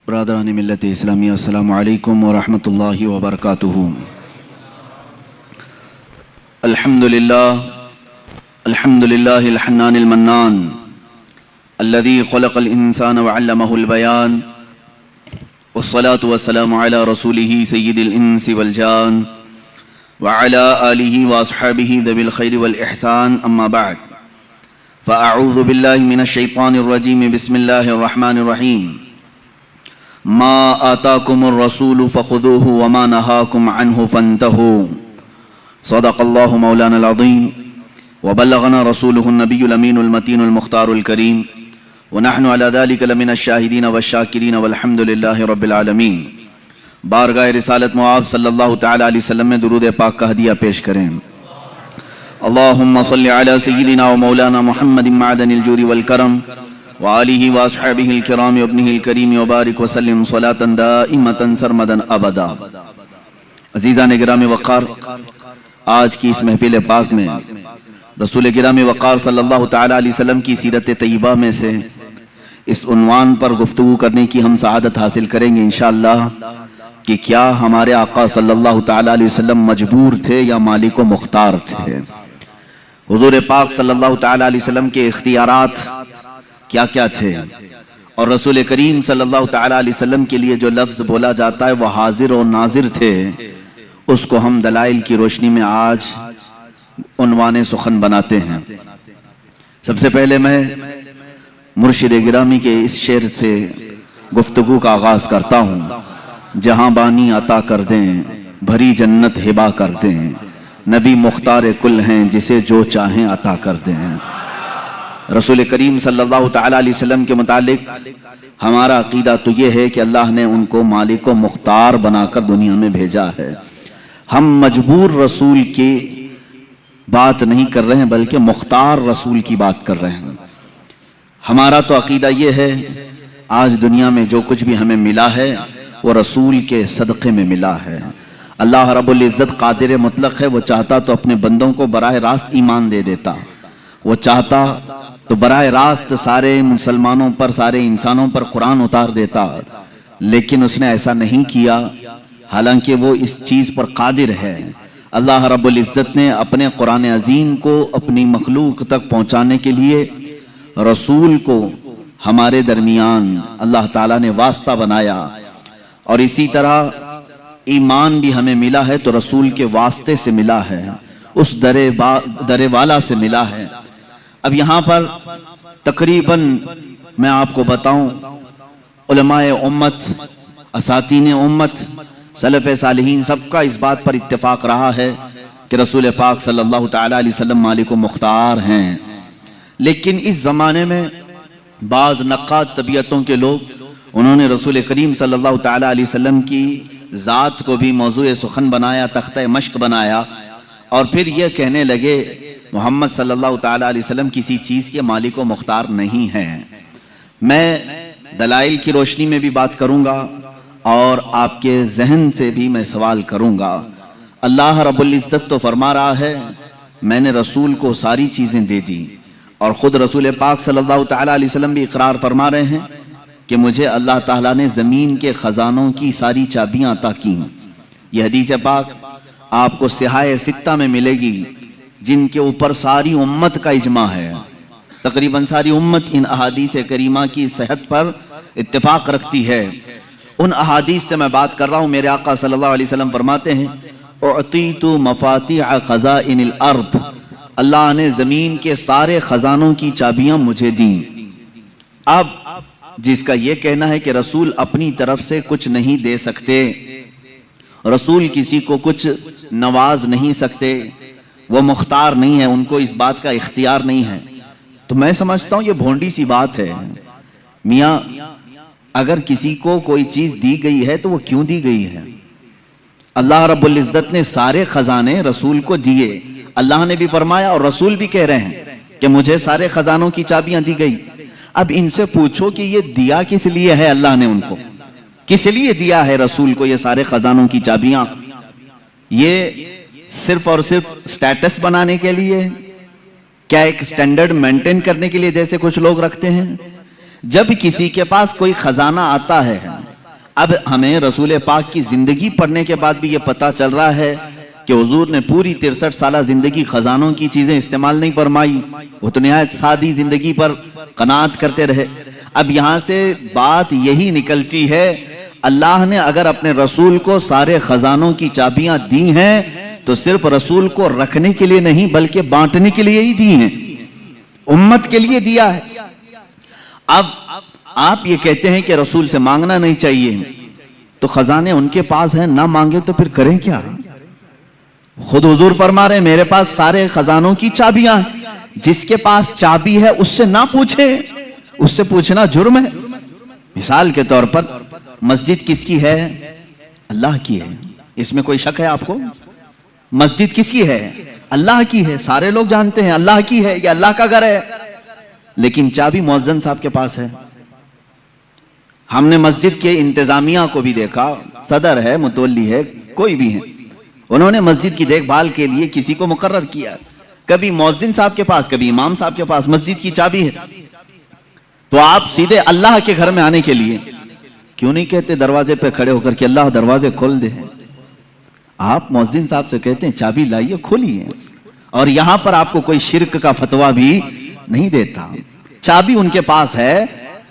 برادران ملت اسلامی السلام علیکم ورحمۃ اللہ وبرکاتہ۔ الحمدللہ الحنان المنان الذي خلق الانسان وعلمه البيان والصلاة والسلام على رسوله سيد الانس والجان وعلى آله واصحابه ذوي الخير والإحسان اما بعد فاعوذ بالله من الشيطان الرجيم بسم الله الرحمن الرحيم ما آتاكم الرسول فخذوه وما نهاكم عنه فانتهوا صدق الله مولانا العظيم وبلغنا رسوله النبي الأمين المتين المختار الكريم ونحن على ذلك لمن الشاهدين والشاكرين والحمد لله رب العالمين۔ بارگاہ رسالت معاب صلی اللہ تعالی علیہ وسلم میں درود پاک کا ہدیہ پیش کریں۔ اللہم صلی علی سیدنا و مولانا محمد معدن الجود والکرم وآلہ واصحابہ الکرام وابنہ الکریم وبارک وسلم صلاة دائمتا سرمدا ابدا۔ عزیزان گرامی وقار، آج کی اس محفل پاک میں رسول گرامی وقار صلی اللہ تعالی علیہ وسلم کی سیرت طیبہ میں سے اس عنوان پر گفتگو کرنے کی ہم سعادت حاصل کریں گے انشاءاللہ کہ کیا ہمارے آقا صلی اللہ تعالی علیہ وسلم مجبور تھے یا مالک و مختار تھے؟ حضور پاک صلی اللہ تعالی علیہ وسلم کے اختیارات کیا کیا تھے؟ اور رسول کریم صلی اللہ تعالی علیہ وسلم کے لیے جو لفظ بولا جاتا ہے وہ حاضر و ناظر تھے، اس کو ہم دلائل کی روشنی میں آج عنوان سخن بناتے ہیں۔ سب سے پہلے میں مرشد گرامی کے اس شعر سے گفتگو کا آغاز کرتا ہوں۔ جہاں بانی عطا کر دیں، بھری جنت ہبا کر دیں، نبی مختار کل ہیں جسے جو چاہیں عطا کر دیں۔ رسول کریم صلی اللہ تعالی علیہ وسلم کے متعلق ہمارا عقیدہ تو یہ ہے کہ اللہ نے ان کو مالک و مختار بنا کر دنیا میں بھیجا ہے۔ ہم مجبور رسول کی بات نہیں کر رہے ہیں بلکہ مختار رسول کی بات کر رہے ہیں۔ ہمارا تو عقیدہ یہ ہے آج دنیا میں جو کچھ بھی ہمیں ملا ہے وہ رسول کے صدقے میں ملا ہے۔ اللہ رب العزت قادر مطلق ہے، وہ چاہتا تو اپنے بندوں کو براہ راست ایمان دے دیتا، وہ چاہتا تو براہ راست سارے مسلمانوں پر، سارے انسانوں پر قرآن اتار دیتا، لیکن اس نے ایسا نہیں کیا، حالانکہ وہ اس چیز پر قادر ہے۔ اللہ رب العزت نے اپنے قرآن عظیم کو اپنی مخلوق تک پہنچانے کے لیے رسول کو ہمارے درمیان اللہ تعالیٰ نے واسطہ بنایا، اور اسی طرح ایمان بھی ہمیں ملا ہے تو رسول کے واسطے سے ملا ہے، اس در والا سے ملا ہے۔ اب یہاں پر تقریباً میں آپ کو بتاؤں، علماء امت، اساتین امت، سلف صالحین سب کا اس بات پر اتفاق رہا ہے کہ رسول پاک صلی اللہ تعالی علیہ وسلم مالک و مختار ہیں، لیکن اس زمانے میں بعض نقاد طبیعتوں کے لوگ انہوں نے رسول کریم صلی اللہ تعالی علیہ وسلم کی ذات کو بھی موضوع سخن بنایا، تختہ مشق بنایا، اور پھر یہ کہنے لگے محمد صلی اللہ تعالی علیہ وسلم کسی چیز کے مالک و مختار نہیں ہیں۔ میں دلائل کی روشنی میں بھی بات کروں گا اور آپ کے ذہن سے بھی میں سوال کروں گا۔ اللہ رب العزت تو فرما رہا ہے میں نے رسول کو ساری چیزیں دے دی، اور خود رسول پاک صلی اللہ تعالی علیہ وسلم بھی اقرار فرما رہے ہیں کہ مجھے اللہ تعالیٰ نے زمین کے خزانوں کی ساری چابیاں عطا کی۔ یہ حدیث پاک آپ کو صحاح ستہ میں ملے گی، جن کے اوپر ساری امت کا اجماع ہے، تقریباً ساری امت ان احادیث کریمہ کی صحت پر اتفاق رکھتی ہے۔ ان احادیث سے میں بات کر رہا ہوں۔ میرے آقا صلی اللہ علیہ وسلم فرماتے ہیں اعطیت مفاتیح خزائن الارض، اللہ نے زمین کے سارے خزانوں کی چابیاں مجھے دیں۔ اب جس کا یہ کہنا ہے کہ رسول اپنی طرف سے کچھ نہیں دے سکتے، رسول کسی کو کچھ نواز نہیں سکتے، وہ مختار نہیں ہے، ان کو اس بات کا اختیار نہیں ہے، تو میں سمجھتا ہوں یہ بھونڈی سی بات ہے۔ میاں اگر کسی کو کوئی چیز دی گئی ہے تو وہ کیوں دی گئی ہے؟ اللہ رب العزت نے سارے خزانے رسول کو دیے، اللہ نے بھی فرمایا اور رسول بھی کہہ رہے ہیں کہ مجھے سارے خزانوں کی چابیاں دی گئی۔ اب ان سے پوچھو کہ یہ دیا کس لیے ہے؟ اللہ نے ان کو کس لیے دیا ہے رسول کو یہ سارے خزانوں کی چابیاں؟ یہ صرف اور صرف سٹیٹس بنانے کے لیے؟ کیا ایک سٹینڈرڈ مینٹین کرنے کے لیے جیسے کچھ لوگ رکھتے ہیں؟ جب کسی کے پاس کوئی خزانہ آتا ہے اب ہمیں رسول پاک کی زندگی پڑھنے کے بعد بھی یہ پتا چل رہا ہے کہ حضور نے پوری 63 سالہ زندگی خزانوں کی چیزیں استعمال نہیں فرمائی، وہ تو نہایت سادی زندگی پر قناعت کرتے رہے۔ اب یہاں سے بات یہی نکلتی ہے، اللہ نے اگر اپنے رسول کو سارے خزانوں کی چابیاں دی ہیں تو صرف رسول کو رکھنے کے لیے نہیں بلکہ بانٹنے کے لیے ہی دی ہیں، امت کے لیے دیا ہے۔ اب آپ یہ کہتے ہیں کہ رسول سے مانگنا نہیں چاہیے، تو خزانے ان کے پاس ہیں، نہ مانگے تو پھر کریں کیا؟ خود حضور فرما رہے ہیں میرے پاس سارے خزانوں کی چابیاں ہیں، جس کے پاس چابی ہے اس سے نہ پوچھے، اس سے پوچھنا جرم ہے۔ مثال کے طور پر مسجد کس کی ہے؟ اللہ کی ہے، اس میں کوئی شک ہے آپ کو؟ مسجد کس کی ہے؟ اللہ کی ہے، سارے لوگ جانتے ہیں اللہ کی ہے، یہ اللہ کا گھر ہے، لیکن چابی مؤذن صاحب کے پاس ہے۔ ہم نے مسجد کے انتظامیہ کو بھی دیکھا، صدر ہے، متولی ہے، کوئی بھی ہے، انہوں نے مسجد کی دیکھ بھال کے لیے کسی کو مقرر کیا، کبھی مؤذن صاحب کے پاس کبھی امام صاحب کے پاس مسجد کی چابی ہے۔ تو آپ سیدھے اللہ کے گھر میں آنے کے لیے کیوں نہیں کہتے دروازے پہ کھڑے ہو کر کہ اللہ دروازے کھول دے؟ آپ مؤذن صاحب سے کہتے ہیں چابی لائیے، کھولیے، اور یہاں پر آپ کو کوئی شرک کا فتویٰ بھی نہیں دیتا۔ چابی ان کے پاس ہے،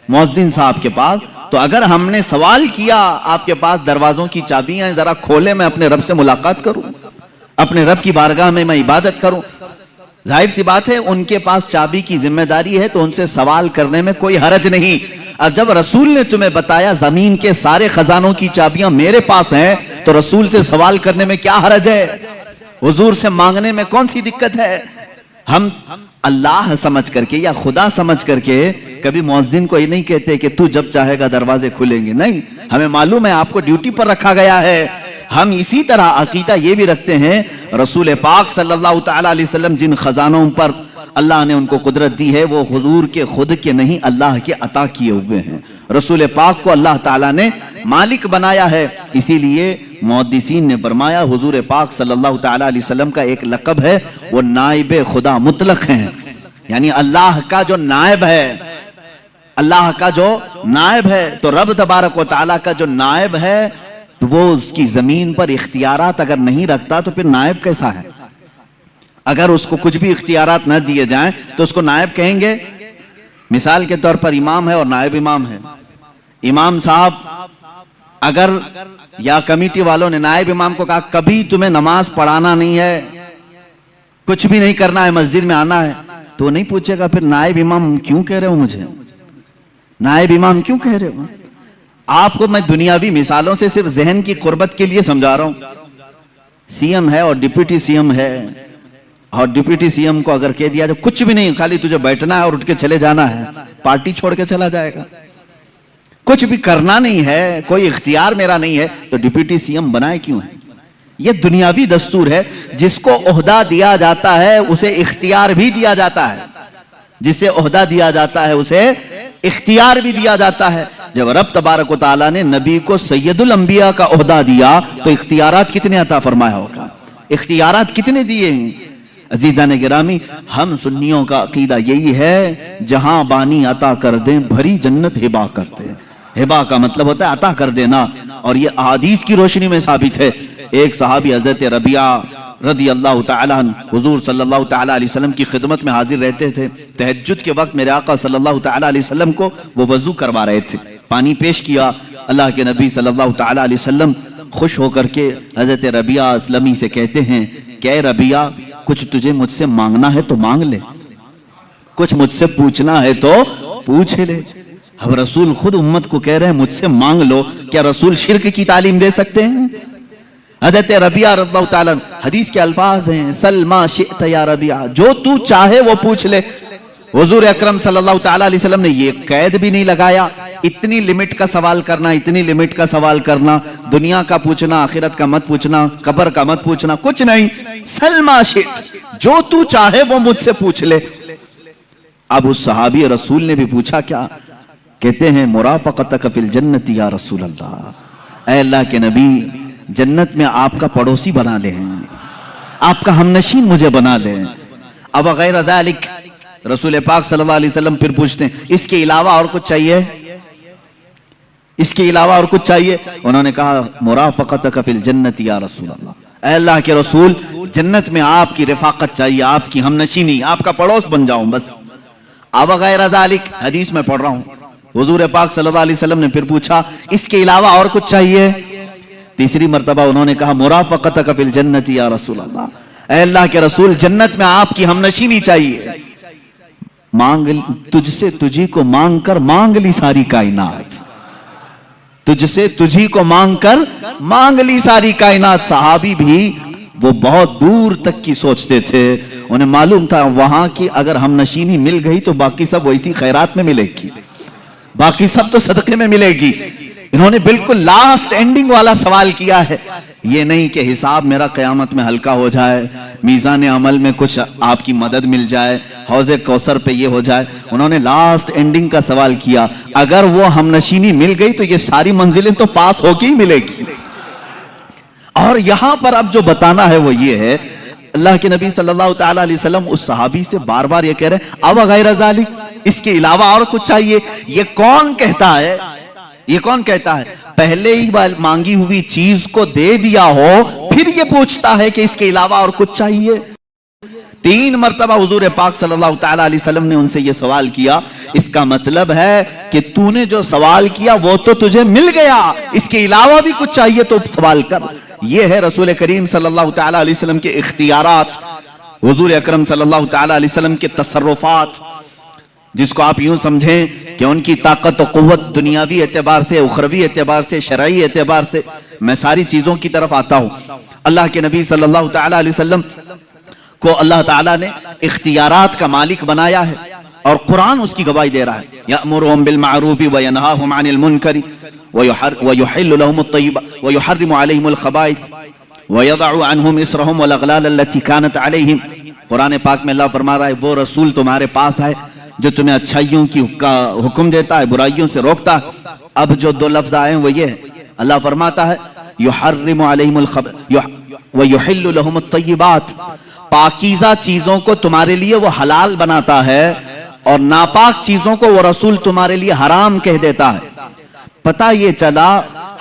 مؤذن صاحب کے پاس، تو اگر ہم نے سوال کیا آپ کے پاس دروازوں کی چابیاں ہیں، ذرا کھولے، میں اپنے رب سے ملاقات کروں، اپنے رب کی بارگاہ میں عبادت کروں، ظاہر سی بات ہے ان کے پاس چابی کی ذمہ داری ہے تو ان سے سوال کرنے میں کوئی حرج نہیں۔ اب جب رسول نے تمہیں بتایا زمین کے سارے خزانوں کی چابیاں میرے پاس ہیں تو رسول سے سوال کرنے میں کیا حرج ہے؟ حضور سے مانگنے میں کون سی دقت ہے؟ ہم اللہ سمجھ کر کے یا خدا سمجھ کر کے کبھی مؤذن کو یہ نہیں کہتے کہ تو جب چاہے گا دروازے کھلیں گے، نہیں، ہمیں معلوم ہے آپ کو ڈیوٹی پر رکھا گیا ہے۔ ہم اسی طرح عقیدہ یہ بھی رکھتے ہیں رسول پاک صلی اللہ تعالی علیہ وسلم جن خزانوں پر اللہ نے ان کو قدرت دی ہے وہ حضور کے خود کے نہیں، اللہ کے عطا کیے ہوئے ہیں۔ رسول پاک کو اللہ تعالیٰ نے مالک بنایا ہے، اسی لیے محدثین نے فرمایا حضور پاک صلی اللہ تعالی علیہ وسلم کا ایک لقب ہے، وہ نائب خدا مطلق ہیں، یعنی اللہ کا جو نائب ہے، اللہ کا جو نائب ہے، تو رب تبارک و تعالیٰ کا جو نائب ہے تو وہ اس کی زمین پر اختیارات اگر نہیں رکھتا تو پھر نائب کیسا ہے؟ اگر اس کو کچھ بھی اختیارات نہ دیے جائیں تو اس کو نائب کہیں گے؟ مثال کے طور پر امام ہے اور نائب امام ہے، امام صاحب اگر یا کمیٹی والوں نے نائب امام کو کہا کبھی تمہیں نماز پڑھانا نہیں ہے، کچھ بھی نہیں کرنا ہے، مسجد میں آنا ہے، تو وہ نہیں پوچھے گا پھر نائب امام کیوں کہہ رہے ہو مجھے، نائب امام کیوں کہہ رہے ہو؟ آپ کو میں دنیاوی مثالوں سے صرف ذہن کی قربت کے لیے سمجھا رہا ہوں۔ سی ایم ہے اور ڈپٹی سی ایم ہے، اور ڈپٹی سی ایم کو اگر کہہ دیا جو کچھ بھی نہیں، خالی تجھے بیٹھنا ہے اور اٹھ کے چلے جانا ہے، پارٹی چھوڑ کے چلا جائے گا، کچھ بھی کرنا نہیں ہے، کوئی اختیار میرا نہیں ہے، تو ڈپٹی سی ایم بنائے کیوں ہے؟ یہ دنیاوی دستور ہے، جس کو عہدہ دیا جاتا ہے اسے اختیار بھی دیا جاتا ہے، جسے عہدہ دیا جاتا ہے اسے اختیار بھی دیا جاتا ہے۔ جب رب تبارک و تعالیٰ نے نبی کو سید الانبیاء کا عہدہ دیا تو اختیارات کتنے عطا فرمایا ہوگا، اختیارات کتنے دیے ہیں؟ عزیزان گرامی، ہم سنیوں کا عقیدہ یہی ہے جہاں بانی عطا کر دیں بھری جنت ہبا کرتے ہیں۔ ہبا کا مطلب ہوتا ہے عطا کر دینا، اور یہ احادیث کی روشنی میں ثابت ہے۔ ایک صحابی حضرت ربیعہ رضی اللہ تعالیٰ عنہ حضور صلی اللہ تعالیٰ علیہ وسلم کی خدمت میں حاضر رہتے تھے۔ تہجد کے وقت میرے آقا صلی اللہ تعالیٰ علیہ وسلم کو وہ وضو کروا رہے تھے، پانی پیش کیا، اللہ کے نبی صلی اللہ تعالیٰ علیہ وسلم خوش ہو کر کے حضرت ربیعہ اسلمی سے کہتے ہیں کہ اے ربیعہ کچھ تجھے مجھ سے مانگنا ہے تو مانگ لے، کچھ مجھ سے پوچھنا ہے تو پوچھ لے۔ اب رسول خود امت کو کہہ رہے ہیں مجھ سے مانگ لو، کیا رسول شرک کی تعلیم دے سکتے ہیں؟ حضرت ربیعہ رضی اللہ تعالیٰ حدیث کے الفاظ ہیں سل ما شئت یا ربیعہ، جو تو چاہے وہ پوچھ لے۔ حضور اکرم صلی اللہ تعالیٰ علیہ وسلم نے یہ قید بھی نہیں لگایا اتنی لمٹ کا سوال کرنا، اتنی لمٹ کا سوال کرنا، دنیا کا پوچھنا، آخرت کا مت پوچھنا، قبر کا مت پوچھنا، کچھ نہیں، سل ما شئت، جو تو چاہے وہ مجھ سے پوچھ لے۔ اب اس صحابی رسول نے بھی پوچھا کیا؟ کہتے ہیں مرافقتک فی الجنت یا رسول اللہ، اے اللہ کے نبی جنت میں آپ کا پڑوسی بنا لیں، آپ کا ہمنشین مجھے بنا لیں۔ اب غیر ذالک، رسول پاک صلی اللہ علیہ وسلم پھر پوچھتے ہیں اس کے علاوہ اور کچھ چاہیے؟ اس کے علاوہ اور کچھ چاہیے؟ انہوں نے کہا مرافقتک فی الجنت یا رسول اللہ، اے اللہ کے رسول جنت میں آپ کی رفاقت چاہیے، آپ کی ہمنشینی، آپ کا پڑوس بن جاؤں بس۔ اب غیر ذالک، حدیث میں پڑھ رہا ہوں، حضور پاک صلی اللہ علیہ وسلم نے پھر پوچھا اس کے علاوہ اور کچھ چاہیے؟ تیسری مرتبہ انہوں نے کہا مرافقتک فی الجنت یا رسول اللہ، اے اللہ کے رسول جنت میں آپ کی ہمنشینی چاہیے۔ مانگ تجھ سے تجھی کو مانگ کر مانگ لی ساری کائنات، تجھ سے تجھی کو مانگ کر مانگ لی ساری کائنات۔ صحابی بھی وہ بہت دور تک کی سوچتے تھے، انہیں معلوم تھا وہاں کی اگر ہم نشینی مل گئی تو باقی سب ویسی خیرات میں ملے گی، باقی سب تو صدقے میں ملے گی۔ انہوں نے بالکل لاسٹ اینڈنگ والا سوال کیا ہے، یہ نہیں کہ حساب میرا قیامت میں ہلکا ہو جائے، میزان عمل میں کچھ آپ کی مدد مل جائے، حوض کوثر پہ یہ ہو جائے۔ انہوں نے لاسٹ اینڈنگ کا سوال کیا، اگر وہ ہم نشینی مل گئی تو یہ ساری منزلیں تو پاس ہو کے ہی ملے گی۔ اور یہاں پر اب جو بتانا ہے وہ یہ ہے، اللہ کے نبی صلی اللہ تعالیٰ علیہ وسلم اس صحابی سے بار بار یہ کہہ رہے ہیں اب غیر ذالک، اس کے علاوہ اور کچھ چاہیے؟ یہ کون کہتا ہے؟ یہ کون کہتا ہے پہلے ہی مانگی ہوئی چیز کو دے دیا ہو پھر یہ پوچھتا ہے کہ اس کے علاوہ اور کچھ چاہیے؟ 3 مرتبہ حضور پاک صلی اللہ تعالیٰ علیہ وسلم نے ان سے یہ سوال کیا، اس کا مطلب ہے کہ تو نے جو سوال کیا وہ تو تجھے مل گیا، اس کے علاوہ بھی کچھ چاہیے تو سوال کر۔ یہ ہے رسول کریم صلی اللہ تعالیٰ علیہ وسلم کے اختیارات، حضور اکرم صلی اللہ تعالیٰ علیہ وسلم کے تصرفات، جس کو آپ یوں سمجھیں کہ ان کی طاقت و قوت دنیاوی اعتبار سے، اخروی اعتبار سے، شرعی اعتبار سے۔ میں ساری چیزوں کی طرف آتا ہوں۔ اللہ کے نبی صلی اللہ تعالیٰ علیہ وسلم کو اللہ تعالیٰ نے اختیارات کا مالک بنایا ہے، اور قرآن اس کی گواہی دے رہا ہے، یأمرهم بالمعروف وینہاہم عن المنکر ویحل لهم الطیبات ویحرم علیہم الخبائث ویضع عنہم اسرہم والاغلال التي كانت علیہم۔ قرآن پاک میں اللہ فرما رہا ہے وہ رسول تمہارے پاس ہے جو تمہیں اچھائیوں کی کا حکم دیتا ہے، برائیوں سے روکتا ہے۔ اب جو 2 لفظ آئے ہیں وہ یہ ہے، اللہ فرماتا ہے یحرم علیہم ویحل لهم الطیبات، پاکیزہ چیزوں کو تمہارے لیے وہ حلال بناتا ہے، اور ناپاک چیزوں کو وہ رسول تمہارے لیے حرام کہہ دیتا ہے۔ پتہ یہ چلا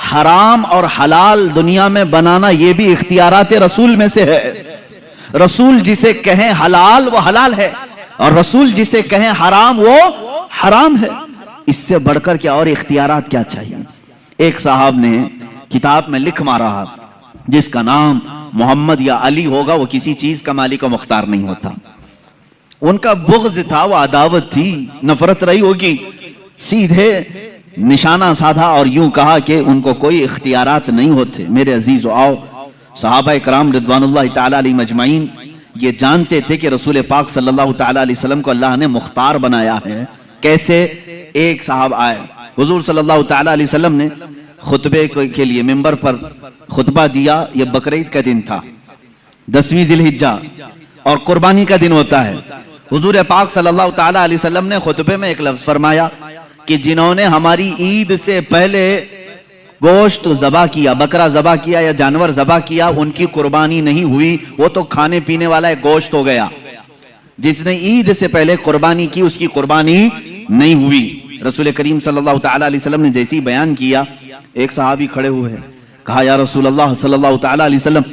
حرام اور حلال دنیا میں بنانا یہ بھی اختیارات رسول میں سے ہے۔ رسول جسے کہیں حلال وہ حلال ہے، اور رسول جسے کہیں حرام وہ حرام ہے۔ اس سے بڑھ کر کیا اور اختیارات کیا چاہیے؟ ایک صاحب نے کتاب میں لکھ مارا جس کا نام محمد یا علی ہوگا وہ کسی چیز کا مالک و مختار نہیں ہوتا۔ ان کا بغض تھا، وہ عداوت تھی، نفرت رہی ہوگی، سیدھے نشانہ سادھا اور یوں کہا کہ ان کو کوئی اختیارات نہیں ہوتے۔ میرے عزیزو آؤ، صحابہ کرام رضوان اللہ تعالیٰ علیہ مجمعین یہ جانتے تھے کہ رسول پاک صلی اللہ تعالیٰ علیہ وسلم کو اللہ نے مختار بنایا ہے۔ کیسے؟ ایک صاحب آئے، حضور صلی اللہ تعالیٰ علیہ وسلم نے خطبے کے لیے ممبر پر خطبہ دیا، یہ بقرعید کا دن تھا، 10ویں ذی الحجہ، اور قربانی کا دن ہوتا ہے۔ حضور پاک صلی اللہ تعالیٰ علیہ وسلم نے خطبے میں ایک لفظ فرمایا کہ جنہوں نے ہماری عید سے پہلے گوشت ذبح کیا، بکرا ذبح کیا یا جانور ذبح کیا، ان کی قربانی نہیں ہوئی، وہ تو کھانے پینے والا ایک گوشت ہو گیا۔ جس نے عید سے پہلے قربانی کی اس کی قربانی نہیں ہوئی۔ رسول کریم صلی اللہ تعالیٰ علیہ وسلم نے جیسی بیان کیا، ایک صحابی کھڑے ہوئے، کہا یا رسول اللہ صلی اللہ تعالیٰ علیہ وسلم،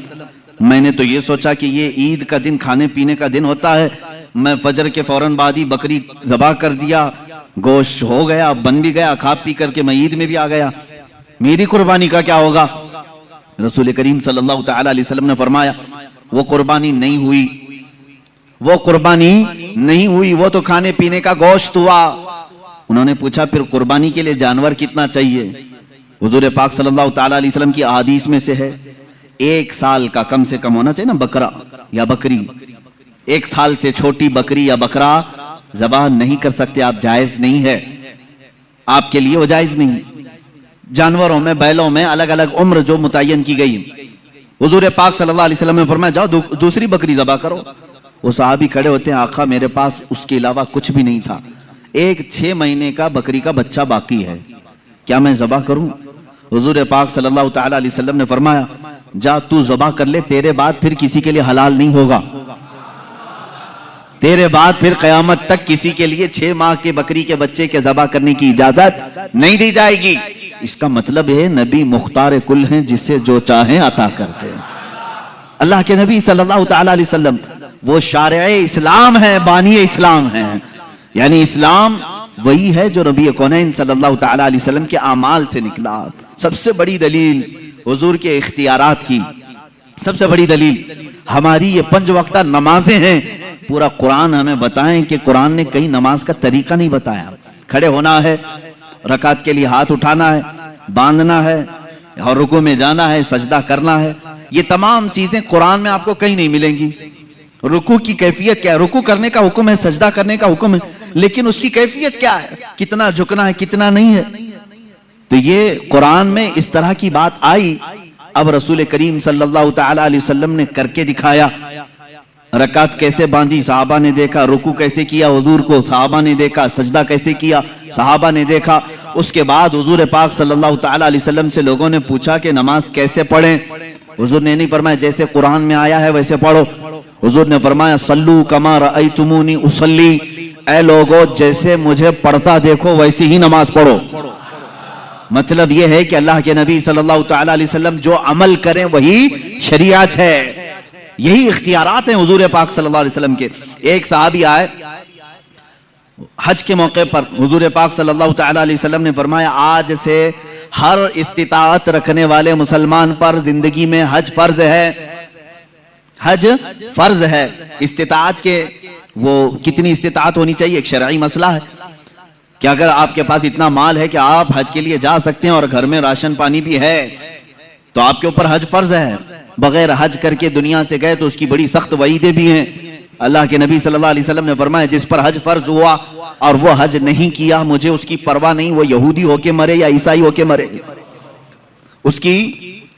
میں نے تو یہ سوچا کہ یہ عید کا دن کھانے پینے کا دن ہوتا ہے، میں فجر کے فوراً بعد ہی بکری ذبح کر دیا، گوشت ہو گیا، بن بھی گیا، کھا پی کر کے میں عید میں بھی آ گیا، میری قربانی کا کیا ہوگا؟ رسول کریم صلی اللہ تعالیٰ علیہ وسلم نے فرمایا وہ قربانی نہیں ہوئی، وہ قربانی نہیں ہوئی، وہ تو کھانے پینے کا گوشت ہوا۔ انہوں نے پوچھا پھر قربانی کے لیے جانور کتنا چاہیے؟ حضور پاک صلی اللہ تعالیٰ علیہ وسلم کی احادیث میں سے ہے 1 سال کا کم سے کم ہونا چاہیے نا بکرا یا بکری۔ 1 سال سے چھوٹی بکری یا بکرا ذبح نہیں کر سکتے آپ، جائز نہیں ہے آپ کے لیے، وہ جائز نہیں۔ جانوروں میں، بیلوں میں الگ الگ عمر جو متعین کی گئی۔ حضور پاک صلی اللہ علیہ وسلم نے فرمایا جاؤ دوسری بکری ذبح کرو۔ وہ صحابی کھڑے ہوتے ہیں، آقا میرے پاس اس کے علاوہ کچھ بھی نہیں تھا، ایک 6 مہینے کا بکری کا بچہ باقی ہے، کیا میں ذبح کروں؟ حضور پاک صلی اللہ تعالیٰ علیہ وسلم نے فرمایا جا تو ذبح کر لے، تیرے بعد پھر کسی کے لیے حلال نہیں ہوگا، تیرے بعد پھر قیامت تک کسی کے لیے 6 ماہ کے بکری کے بچے کے ذبح کرنے کی اجازت نہیں دی جائے گی۔ اس کا مطلب ہے نبی مختار کل ہیں، جسے جو چاہیں عطا کرتے ہیں۔ اللہ کے نبی صلی اللہ تعالی علیہ وسلم وہ شارع اسلام ہیں، بانی اسلام ہیں، یعنی اسلام وہی ہے جو نبی کونین صلی اللہ تعالی علیہ وسلم کے اعمال سے نکلا۔ سب سے بڑی دلیل حضور کے اختیارات کی، سب سے بڑی دلیل ہماری یہ 5 وقتہ نمازیں ہیں۔ پورا قرآن ہمیں بتائیں کہ قرآن نے کہیں نماز کا طریقہ نہیں بتایا۔ کھڑے ہونا ہے، رکعت کے لیے ہاتھ اٹھانا ہے، باندھنا ہے، اور رکوع میں جانا ہے، سجدہ کرنا ہے، یہ تمام چیزیں قرآن میں آپ کو کہیں نہیں ملیں گی۔ رکوع کی کیفیت کیا ہے؟ رکوع کرنے کا حکم ہے، سجدہ کرنے کا حکم ہے، لیکن اس کی کیفیت کیا ہے؟ کتنا جھکنا ہے، کتنا نہیں ہے؟ تو یہ قرآن میں اس طرح کی بات آئی۔ اب رسول کریم صلی اللہ تعالی علیہ وسلم نے کر کے دکھایا۔ رکعت کیسے باندھی صحابہ نے دیکھا، رکوع کیسے کیا حضور کو صحابہ نے دیکھا، سجدہ کیسے کیا صحابہ نے دیکھا۔ اس کے بعد حضور پاک صلی اللہ تعالی علیہ وسلم سے لوگوں نے پوچھا کہ نماز کیسے پڑھیں؟ حضور نے نہیں فرمایا جیسے قرآن میں آیا ہے ویسے پڑھو، حضور نے فرمایا صلو کما رأیتمونی اصلی، اے لوگو جیسے مجھے پڑھتا دیکھو ویسی ہی نماز پڑھو۔ مطلب یہ ہے کہ اللہ کے نبی صلی اللہ تعالی علیہ وسلم جو عمل کریں وہی شریعت ہے، یہی اختیارات ہیں حضور پاک صلی اللہ علیہ وسلم کے۔ ایک صحابی آئے حج کے موقع پر، حضور پاک صلی اللہ تعالی علیہ وسلم نے فرمایا آج سے ہر استطاعت رکھنے والے مسلمان پر زندگی میں حج فرض ہے، حج فرض ہے۔ استطاعت کے وہ کتنی استطاعت ہونی چاہیے ایک شرعی مسئلہ ہے کہ اگر آپ کے پاس اتنا مال ہے کہ آپ حج کے لیے جا سکتے ہیں اور گھر میں راشن پانی بھی ہے تو آپ کے اوپر حج فرض ہے۔ بغیر حج کر کے دنیا سے گئے تو اس کی بڑی سخت وعیدیں بھی ہیں۔ اللہ کے نبی صلی اللہ علیہ وسلم نے فرمایا جس پر حج فرض ہوا اور وہ حج نہیں کیا مجھے اس کی پرواہ نہیں، وہ یہودی ہو کے مرے یا عیسائی ہو کے مرے، اس کی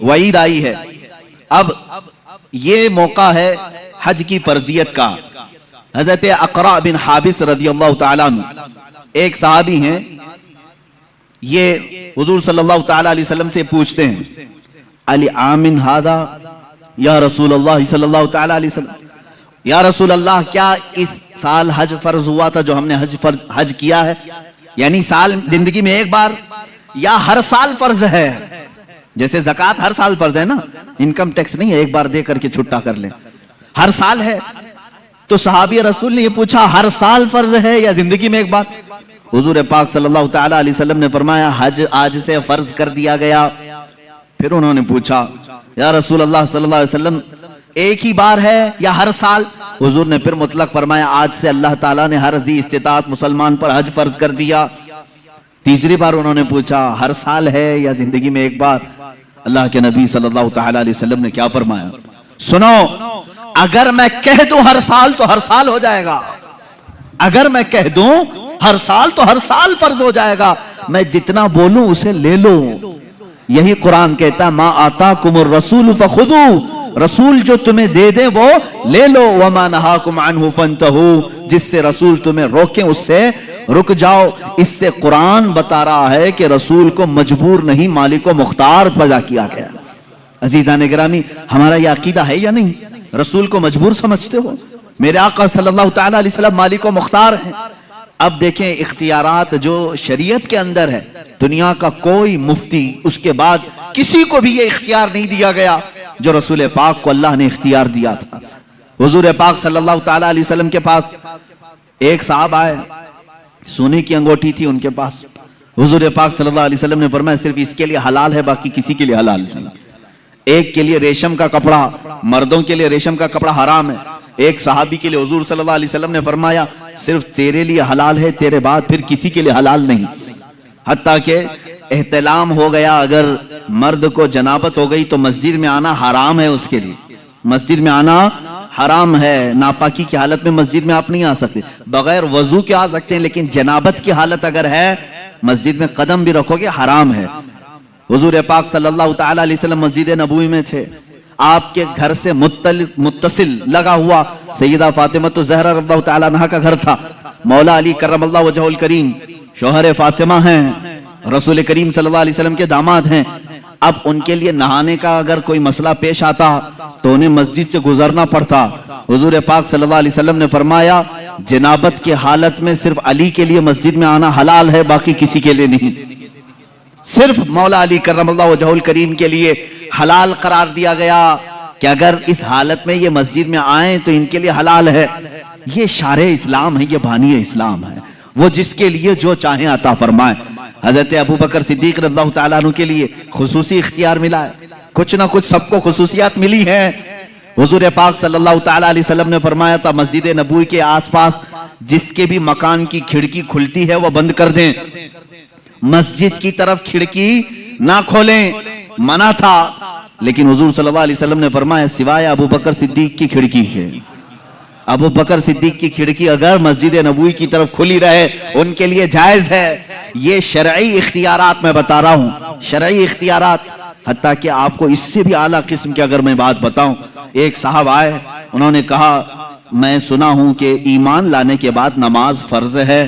وعید آئی ہے۔ اب یہ موقع ہے حج کی فرضیت کا۔ حضرت اقرا بن حابس رضی اللہ تعالیٰ عنہ ایک صحابی ہیں، یہ حضور صلی اللہ تعالیٰ علیہ وسلم سے پوچھتے ہیں علی آمن ہذا یا رسول اللہ صلی اللہ تعالیٰ علیہ وسلم، یا رسول اللہ کیا اس سال حج فرض ہوا تھا جو ہم نے حج کیا ہے؟ یعنی سال زندگی میں ایک بار یا ہر سال فرض ہے؟ جیسے زکوٰۃ ہر سال فرض ہے نا، انکم ٹیکس نہیں ہے ایک بار دے کر کے چھٹا کر لیں، ہر سال ہے۔ تو صحابی رسول نے یہ پوچھا ہر سال فرض ہے یا زندگی میں ایک بار؟ حضور پاک صلی اللہ تعالی علیہ وسلم نے فرمایا حج آج سے فرض کر دیا گیا۔ پھر انہوں نے پوچھا یا رسول اللہ صلی اللہ علیہ وسلم ایک ہی بار ہے یا ہر سال؟ حضور نے پھر مطلق فرمایا آج سے اللہ تعالیٰ نے ہر ذی استطاعت مسلمان پر حج فرض کر دیا۔ تیسری بار انہوں نے پوچھا ہر سال ہے یا زندگی میں ایک بار؟ اللہ کے نبی صلی اللہ تعالی علیہ وسلم نے کیا فرمایا؟ سنو، اگر میں کہہ دوں ہر سال تو ہر سال ہو جائے گا، اگر میں کہہ دوں ہر سال تو ہر سال فرض ہو جائے گا، میں جتنا بولوں اسے لے لو۔ یہی قرآن کہتا ہے ما آتاکم الرسول فخذوا، رسول جو تمہیں دے دے وہ لے لو، وما نہاکم عنہ فانتہوا، جس سے رسول تمہیں روکیں اس سے رک جاؤ۔ اس سے قرآن بتا رہا ہے کہ رسول کو مجبور نہیں مالک و مختار پیدا کیا گیا۔ عزیزان گرامی، ہمارا یہ عقیدہ ہے یا نہیں؟ رسول کو مجبور سمجھتے ہو؟ میرے آقا صلی اللہ تعالی علیہ وسلم مالک و مختار ہیں۔ اب دیکھیں اختیارات جو شریعت کے اندر ہے، دنیا کا کوئی مفتی اس کے بعد کسی کو بھی یہ اختیار نہیں دیا گیا جو رسول پاک کو اللہ نے اختیار دیا تھا۔ حضور پاک صلی اللہ تعالی علیہ وسلم کے پاس ایک صاحب آئے، سونے کی انگوٹھی تھی ان کے پاس۔ حضور پاک صلی اللہ علیہ وسلم نے فرمایا صرف اس کے لیے حلال ہے، باقی کسی کے لیے حلال نہیں۔ ایک کے لیے ریشم کا کپڑا، مردوں کے لیے ریشم کا کپڑا حرام ہے۔ ایک صحابی کے لیے حضور صلی اللہ علیہ وسلم نے فرمایا صرف تیرے لیے حلال ہے، تیرے بعد پھر کسی کے لیے حلال نہیں۔ حتیٰ کہ احتلام ہو گیا، اگر مرد کو جنابت ہو گئی تو مسجد میں آنا حرام ہے اس کے لیے، مسجد میں آنا حرام ہے۔ ناپاکی کی حالت میں مسجد میں آپ نہیں آ سکتے، بغیر وضو کے آ سکتے ہیں، لیکن جنابت کی حالت اگر ہے مسجد میں قدم بھی رکھو گے حرام ہے۔ حضور پاک صلی اللہ تعالی علیہ وسلم مسجد نبوی میں تھے، آپ کے گھر سے متصل لگا ہوا سیدہ فاطمہ الزہرا رضی اللہ تعالی عنہا کا گھر تھا۔ مولا علی کرم اللہ وجہہ الکریم شوہر فاطمہ ہیں، رسول کریم صلی اللہ علیہ وسلم کے داماد ہیں۔ اب ان کے لیے نہانے کا اگر کوئی مسئلہ پیش آتا تو انہیں مسجد سے گزرنا پڑتا۔ حضور پاک صلی اللہ علیہ وسلم نے فرمایا جنابت کے حالت میں صرف علی کے لیے مسجد میں آنا حلال ہے، باقی کسی کے لیے نہیں۔ صرف مولا علی کرم اللہ وجہہ کریم کے لیے حلال قرار دیا گیا کہ اگر اس حالت میں یہ مسجد میں آئیں تو ان کے لیے حلال ہے. یہ شارع اسلام ہے, یہ بانی اسلام ہے, وہ جس کے لیے جو چاہیں عطا فرمائے. حضرت ابوبکر صدیق رضی اللہ تعالیٰ عنہ کے لیے خصوصی اختیار ملا ہے, کچھ نہ کچھ سب کو خصوصیات ملی ہیں. حضور پاک صلی اللہ تعالیٰ علیہ وسلم نے فرمایا تھا مسجد نبوی کے آس پاس جس کے بھی مکان کی کھڑکی کھلتی ہے وہ بند کر دیں, مسجد کی طرف کھڑکی نہ کھولیں, منع تھا. لیکن حضور صلی اللہ علیہ وسلم نے فرمایا سوائے ابو بکر صدیق کی کھڑکی ہے, ابو بکر صدیق کی کھڑکی اگر مسجد نبوی کی طرف کھلی رہے ان کے لیے جائز ہے. یہ شرعی اختیارات میں بتا رہا ہوں, شرعی اختیارات. حتیٰ کہ آپ کو اس سے بھی اعلیٰ قسم کی اگر میں بات بتاؤں, ایک صاحب آئے, انہوں نے کہا میں سنا ہوں کہ ایمان لانے کے بعد نماز فرض ہے.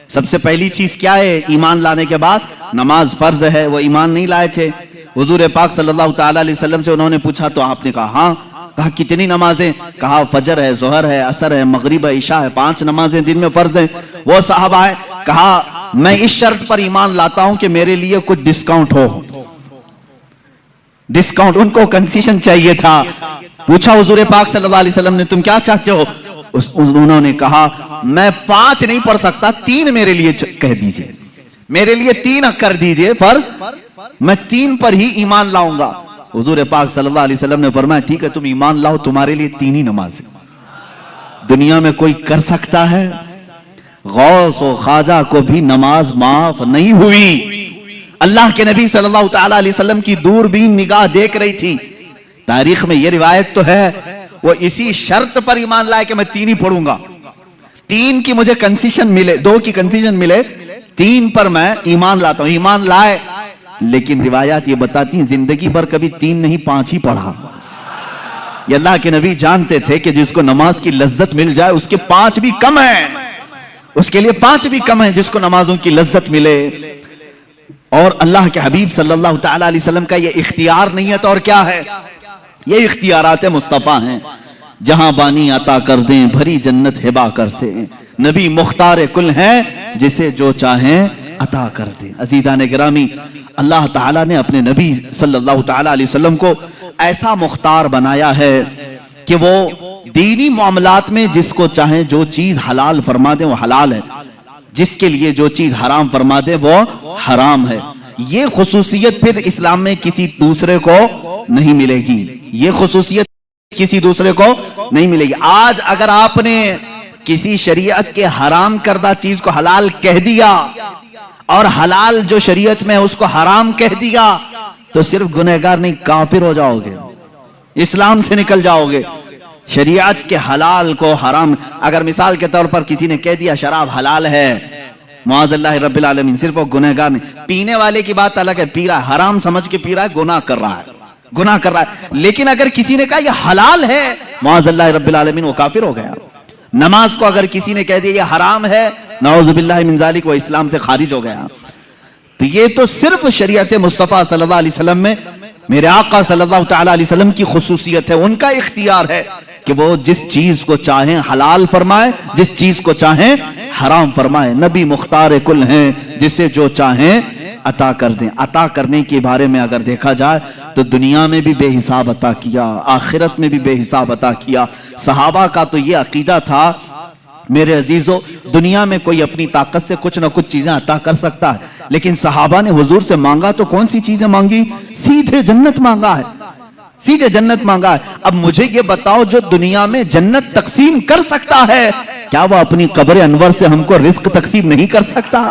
سب سے پہلی چیز کیا ہے؟ ایمان لانے کے بعد نماز فرض ہے. وہ ایمان نہیں لائے تھے. حضور پاک صلی اللہ تعالیٰ علیہ وسلم سے انہوں نے پوچھا تو آپ نے کہا ہاں. کہا کتنی نمازیں؟ کہا فجر ہے, ظہر ہے, عصر ہے, مغرب ہے, عشاء ہے, 5 نمازیں دن میں فرض ہیں. وہ صاحب آئے, کہا میں اس شرط پر ایمان لاتا ہوں کہ میرے لیے کچھ ڈسکاؤنٹ ہو. ڈسکاؤنٹ, ان کو کنسیشن چاہیے تھا. پوچھا حضور پاک صلی اللہ علیہ وسلم نے تم کیا چاہتے ہو؟ انہوں نے کہا میں 5 نہیں پڑھ سکتا, 3 میرے لیے کہہ دیجئے, میرے لیے 3 کر دیجئے, پر میں 3 پر ہی ایمان لاؤں گا. حضور پاک صلی اللہ علیہ وسلم نے فرمایا ٹھیک ہے تم ایمان لاؤ, تمہارے لیے 3 ہی نمازیں. دنیا میں کوئی کر سکتا ہے؟ غوث و خواجہ کو بھی نماز معاف نہیں ہوئی. اللہ کے نبی صلی اللہ تعالیٰ علیہ وسلم کی دوربین نگاہ دیکھ رہی تھی. تاریخ میں یہ روایت تو ہے وہ اسی شرط پر ایمان لائے کہ میں 3 ہی پڑھوں گا, 3 کی مجھے کنسیشن ملے, 2 کی کنسیشن ملے, 3 پر میں ایمان لاتا ہوں. ایمان لائے, لیکن روایات یہ بتاتی ہیں زندگی بھر کبھی 3 نہیں 5 ہی پڑھا. یہ اللہ کے نبی جانتے تھے کہ جس کو نماز کی لذت مل جائے اس کے 5 بھی کم ہیں, اس کے لیے 5 بھی کم ہیں جس کو نمازوں کی لذت ملے. اور اللہ کے حبیب صلی اللہ تعالیٰ علیہ وسلم کا یہ اختیار نہیں ہے تو اور کیا ہے؟ یہ اختیارات مصطفیٰ ہیں. جہاں بانی عطا کر دیں بھری جنت ہبا کر سے, نبی مختار کل ہیں جسے جو چاہیں عطا کر دیں. عزیزان گرامی, اللہ تعالیٰ نے اپنے نبی صلی اللہ تعالیٰ علیہ وسلم کو ایسا مختار بنایا ہے کہ وہ دینی معاملات میں جس کو چاہیں جو چیز حلال فرما دیں وہ حلال ہے, جس کے لیے جو چیز حرام فرما دے وہ حرام ہے. یہ خصوصیت پھر اسلام میں کسی دوسرے کو نہیں ملے گی, یہ خصوصیت کسی دوسرے کو نہیں ملے گی. آج اگر آپ نے کسی شریعت کے حرام کردہ چیز کو حلال کہہ دیا اور حلال جو شریعت میں اس کو حرام کہہ دیا تو صرف گنہگار نہیں کافر ہو جاؤ گے, اسلام سے نکل جاؤ گے. شریعت کے حلال کو حرام, اگر مثال کے طور پر کسی نے کہہ دیا شراب حلال ہے, معاذ اللہ رب العالمین, صرف وہ گنہگار نہیں. پینے والے کی بات الگ ہے, پی رہا ہے حرام سمجھ کے پی رہا ہے, گناہ کر رہا ہے, گناہ کر رہا ہے. لیکن اگر کسی نے کہا یہ حلال ہے, معاذ اللہ رب العالمین, وہ کافر ہو گیا. نماز کو اگر کسی نے کہہ دیا یہ حرام ہے, نعوذ باللہ من ذالک, وہ اسلام سے خارج ہو گیا. تو یہ تو صرف شریعت مصطفیٰ صلی اللہ علیہ وسلم میں میرے آقا صلی اللہ تعالیٰ علیہ وسلم کی خصوصیت ہے, ان کا اختیار ہے کہ وہ جس چیز کو چاہیں حلال فرمائے, جس چیز کو چاہیں حرام فرمائے. نبی مختار کل ہیں جسے جو چاہیں عطا کر دیں. عطا کرنے کے بارے میں اگر دیکھا جائے تو دنیا میں بھی بے حساب عطا کیا, آخرت میں بھی بے حساب عطا کیا. صحابہ کا تو یہ عقیدہ تھا میرے عزیزو, دنیا میں کوئی اپنی طاقت سے کچھ نہ کچھ چیزیں عطا کر سکتا ہے, لیکن صحابہ نے حضور سے مانگا تو کون سی چیزیں مانگی؟ سیدھے جنت مانگا ہے, سیدھے جنت مانگا ہے. اب مجھے یہ بتاؤ جو دنیا میں جنت تقسیم کر سکتا ہے, کیا وہ اپنی قبر انور سے ہم کو رزق تقسیم نہیں کر سکتا؟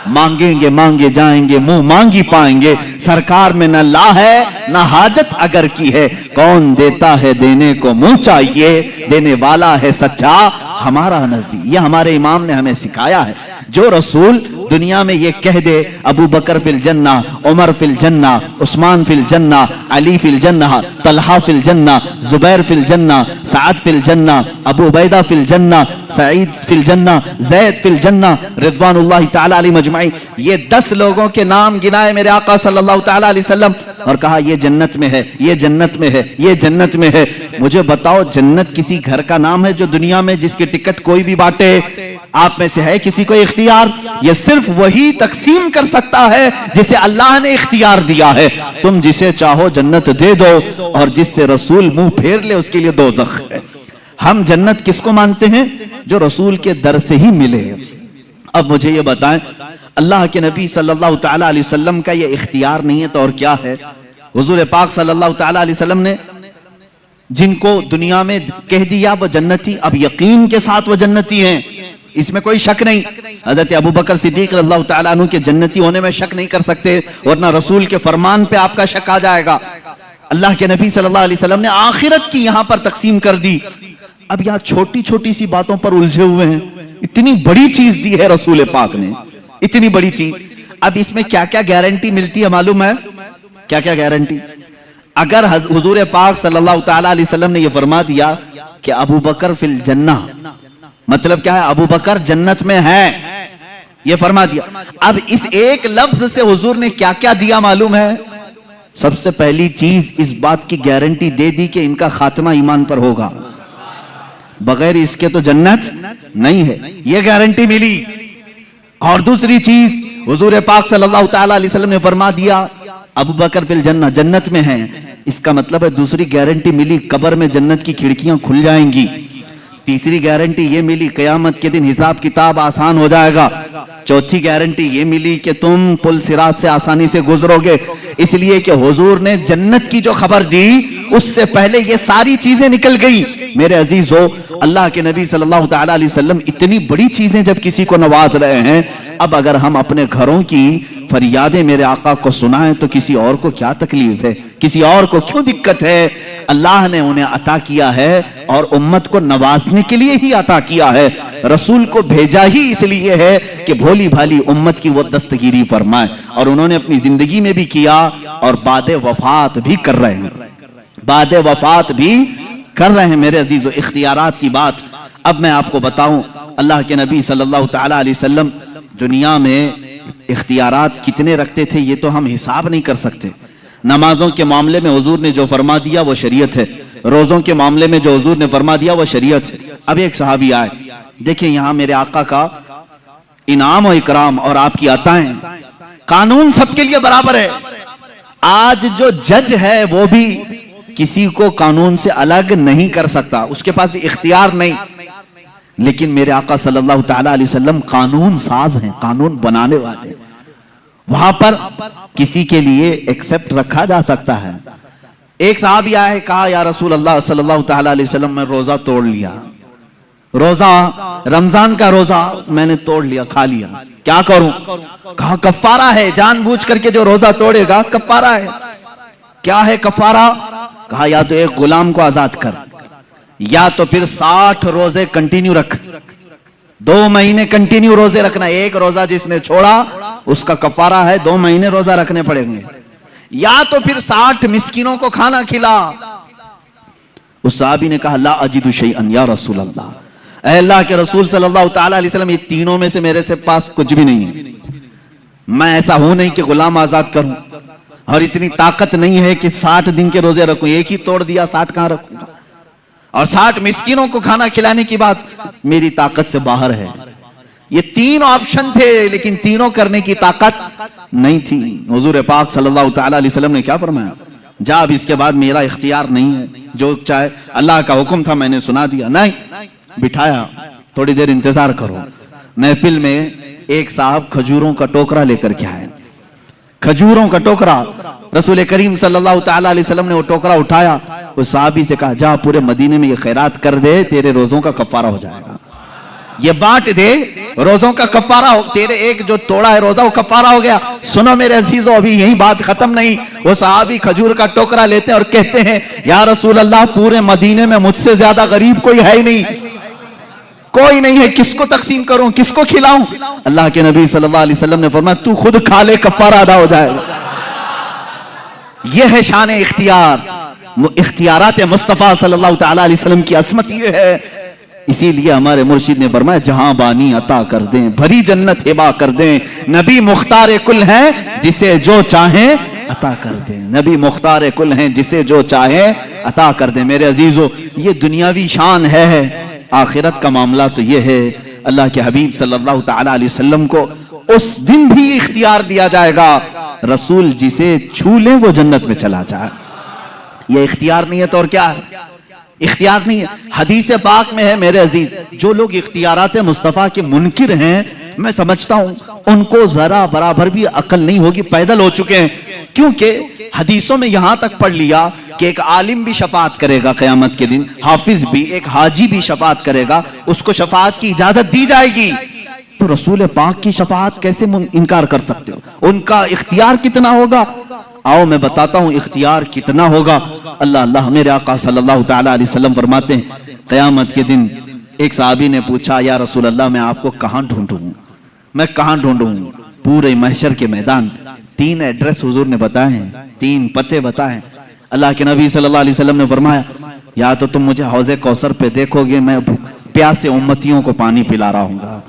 مانگیں گے مانگے جائیں گے, منہ مانگی پائیں گے. سرکار میں نہ لا ہے نہ حاجت اگر کی ہے, کون دیتا ہے دینے کو منہ چاہیے, دینے والا ہے سچا ہمارا نبی. یہ ہمارے امام نے ہمیں سکھایا ہے. جو رسول دنیا میں یہ کہہ دے ابو بکر فی الجنہ, عمر فی الجنہ, عثمان فی الجنہ, علی فی الجنہ, طلحہ فی الجنہ, زبیر فی الجنہ, سعد فی الجنہ, ابو عبیدہ فی الجنہ, سعید فی الجنہ, زید فی الجنہ, رضوان اللہ تعالی علیہ مجمعین. یہ 10 لوگوں کے نام گنائے میرے آقا صلی اللہ تعالی علیہ وسلم اور کہا یہ جنت میں ہے, یہ جنت میں ہے, یہ جنت میں ہے. مجھے بتاؤ جنت کسی گھر کا نام ہے جو دنیا میں جس کی ٹکٹ کوئی بھی بانٹے؟ آپ میں سے ہے کسی کو اختیار؟ یہ صرف وہی تقسیم کر سکتا ہے جسے اللہ نے اختیار دیا ہے. تم جسے چاہو جنت دے دو اور جس سے رسول منہ پھیر لے اس کے لیے دوزخ ہے. ہم جنت کس کو مانتے ہیں؟ جو رسول کے در سے ہی ملے. اب مجھے یہ بتائیں، اللہ کے نبی صلی اللہ تعالی علیہ وسلم کا یہ اختیار نہیں ہے تو اور کیا ہے؟ حضور پاک صلی اللہ تعالی علیہ وسلم نے جن کو دنیا میں کہہ دیا وہ جنتی، اب یقین کے ساتھ وہ جنتی ہیں، اس میں کوئی شک نہیں. حضرت ابوبکر صدیق رضی اللہ تعالیٰ عنہ کے جنتی ہونے میں شک نہیں کر سکتے، ورنہ رسول کے فرمان پہ آپ کا شک آ جائے گا. اللہ کے نبی صلی اللہ علیہ وسلم نے آخرت کی یہاں پر تقسیم کر دی. اب یہاں چھوٹی چھوٹی سی باتوں پر الجھے ہوئے ہیں. اتنی بڑی چیز دی ہے رسول پاک نے، اتنی بڑی چیز. اب اس میں کیا کیا گارنٹی ملتی ہے معلوم ہے؟ کیا کیا گارنٹی؟ اگر حضور پاک صلی اللہ تعالیٰ علیہ وسلم نے یہ فرما دیا کہ ابو بکر فی الجنہ، مطلب کیا ہے؟ ابو بکر جنت میں ہے، یہ فرما دیا. اب اس ایک لفظ سے حضور نے کیا کیا دیا معلوم ہے؟ سب سے پہلی چیز اس بات کی گارنٹی دے دی کہ ان کا خاتمہ ایمان پر ہوگا، بغیر اس کے تو جنت نہیں ہے، یہ گارنٹی ملی. اور دوسری چیز حضور پاک صلی اللہ تعالیٰ علیہ وسلم نے فرما دیا ابو بکر فی الجنہ، جنت میں ہیں. اس کا مطلب ہے دوسری گارنٹی ملی، قبر میں جنت کی کھڑکیاں کھل جائیں گی. تیسری گارنٹی یہ ملی قیامت کے دن حساب کتاب آسان ہو جائے گا. چوتھی گارنٹی یہ ملی کہ تم پل صراط سے آسانی سے گزرو گے، اس لیے کہ حضور نے جنت کی جو خبر دی اس سے پہلے یہ ساری چیزیں نکل گئی. میرے عزیزو، اللہ کے نبی صلی اللہ تعالیٰ علیہ وسلم اتنی بڑی چیزیں جب کسی کو نواز رہے ہیں، اب اگر ہم اپنے گھروں کی فریادیں میرے آقا کو سنائیں تو کسی اور کو کیا تکلیف ہے؟ کسی اور کو کیوں دقت ہے؟ اللہ نے انہیں عطا کیا ہے اور امت کو نوازنے کے لیے ہی عطا کیا ہے. رسول کو بھیجا ہی اس لیے ہے کہ بھولی بھالی امت کی وہ دستگیری فرمائے، اور انہوں نے اپنی زندگی میں بھی کیا اور بعد وفات بھی کر رہے ہیں، بعد وفات بھی کر رہے ہیں. میرے عزیزو، اختیارات کی بات اب میں آپ کو بتاؤں. اللہ کے نبی صلی اللہ تعالیٰ علیہ وسلم دنیا میں اختیارات کتنے رکھتے تھے یہ تو ہم حساب نہیں کر سکتے. نمازوں کے معاملے میں حضور نے جو فرما دیا وہ شریعت ہے، روزوں کے معاملے میں جو حضور نے فرما دیا وہ شریعت ہے. اب ایک صحابی آئے، دیکھیں یہاں میرے آقا کا انعام و اکرام اور آپ کی عطائیں، قانون سب کے لیے برابر ہے. آج جو جج ہے وہ بھی کسی کو قانون سے الگ نہیں کر سکتا، اس کے پاس بھی اختیار نہیں. لیکن میرے آقا صلی اللہ تعالیٰ علیہ وسلم قانون ساز ہیں، قانون بنانے والے. وہاں پر کسی کے لیے ایکسپٹ رکھا جا سکتا ہے. ایک صحابی آئے، کہا یا رسول اللہ صلی اللہ تعالیٰ علیہ وسلم میں روزہ توڑ لیا، روزہ رمضان کا روزہ میں نے توڑ لیا، کھا لیا، کیا کروں؟ کہا کفارہ ہے، جان بوجھ کر کے جو روزہ توڑے گا کفارہ ہے. کیا ہے کفارہ؟ کہا یا تو ایک غلام کو آزاد کر، یا تو پھر 60 روزے کنٹینیو رکھ، 2 مہینے کنٹینیو روزے رکھنا. ایک روزہ جس نے چھوڑا اس کا کفارہ ہے 2 مہینے روزہ رکھنے پڑیں گے. یا تو پھر 60 مسکینوں کو کھانا کھلا. اس صحابی نے کہا لا اجد شیئا یا رسول اللہ، اے اللہ کے رسول صلی اللہ تعالیٰ علیہ وسلم، یہ تینوں میں سے میرے سے پاس کچھ بھی نہیں ہے. میں ایسا ہوں نہیں کہ غلام آزاد کروں، اور اتنی طاقت نہیں ہے کہ 60 دن کے روزے رکھوں. ایک ہی توڑ دیا، 60 کہاں رکھوں گا؟ اور 60 مسکینوں کو کھانا کھلانے کی بات میری طاقت سے باہر ہے. یہ 3 آپشن تھے لیکن تینوں کرنے کی طاقت نہیں تھی. حضور پاک صلی اللہ تعالیٰ علیہ وسلم نے کیا فرمایا؟ جا، اب اس کے بعد میرا اختیار نہیں ہے، جو چاہے، اللہ کا حکم تھا میں نے سنا دیا. نہیں، بٹھایا، تھوڑی دیر انتظار کرو. محفل میں ایک صاحب کھجوروں کا ٹوکرا لے کر کے آئے، کھجوروں کا ٹوکرا. رسول کریم صلی اللہ تعالیٰ علیہ وسلم نے وہ ٹوکرا اٹھایا، اس صحابی سے کہا جا پورے مدینے میں یہ خیرات کر دے، تیرے روزوں کا کفارہ ہو جائے گا. یہ بانٹ دے، روزوں کا کفارہ ہو، تیرے ایک جو توڑا ہے روزہ وہ کفارہ ہو گیا. سنو میرے عزیزو، ابھی یہی بات ختم نہیں. وہ صحابی کھجور کا ٹوکرا لیتے اور کہتے ہیں یا رسول اللہ، پورے مدینے میں مجھ سے زیادہ غریب کوئی ہے ہی نہیں، کوئی نہیں ہے، کس کو تقسیم کروں، کس کو کھلاؤں؟ اللہ کے نبی صلی اللہ علیہ وسلم نے فرمایا تو خود کھا لے، کفارہ ادا ہو جائے گا. یہ ہے شان اختیار. اختیارات مصطفیٰ صلی اللہ تعالیٰ علیہ وسلم کی عظمت یہ ہے. اسی لیے ہمارے مرشد نے فرمایا جہاں بانی عطا کر دیں، بھری جنت ہبا کر دیں. نبی مختار کل ہیں، جسے جو چاہیں عطا کر دیں. نبی مختار کل ہیں، جسے جو چاہیں عطا کر دیں. میرے عزیزو، یہ دنیاوی شان ہے. آخرت کا معاملہ تو یہ ہے اللہ کے حبیب صلی اللہ تعالی علیہ وسلم کو اس دن بھی اختیار دیا جائے گا، رسول جسے چھو لے وہ جنت میں چلا جائے۔ یہ اختیار نہیں ہے تو اور کیا ہے؟ اختیار نہیں ہے۔ حدیث پاک میں ہے میرے عزیز، جو لوگ اختیارات مصطفیٰ کے منکر ہیں، میں سمجھتا ہوں ان کو ذرا برابر بھی عقل نہیں ہوگی، پیدل ہو چکے ہیں، کیونکہ حدیثوں میں یہاں تک پڑھ لیا کہ ایک عالم بھی شفاعت کرے گا قیامت کے دن، حافظ بھی، ایک حاجی بھی شفاعت کرے گا، اس کو شفاعت کی اجازت دی جائے گی۔ تو رسول پاک کی شفاعت کیسے انکار کر سکتے ہو؟ ان کا اختیار کتنا ہوگا؟ آؤ میں بتاتا ہوں اختیار کتنا ہوگا۔ اللہ میرے آقا صلی اللہ تعالی علیہ وسلم فرماتے ہیں قیامت کے دن ایک صحابی نے پوچھا یا رسول اللہ میں آپ کو کہاں ڈھونڈوں، میں کہاں ڈھونڈوں؟ پورے محشر کے میدان 3 ایڈریس حضور نے بتائے ہیں، 3 پتے بتائے۔ اللہ کے نبی صلی اللہ علیہ وسلم نے فرمایا یا تو تم مجھے حوض کوثر پہ دیکھو گے، میں پیاسے امتیوں کو پانی پلا رہا ہوں گا،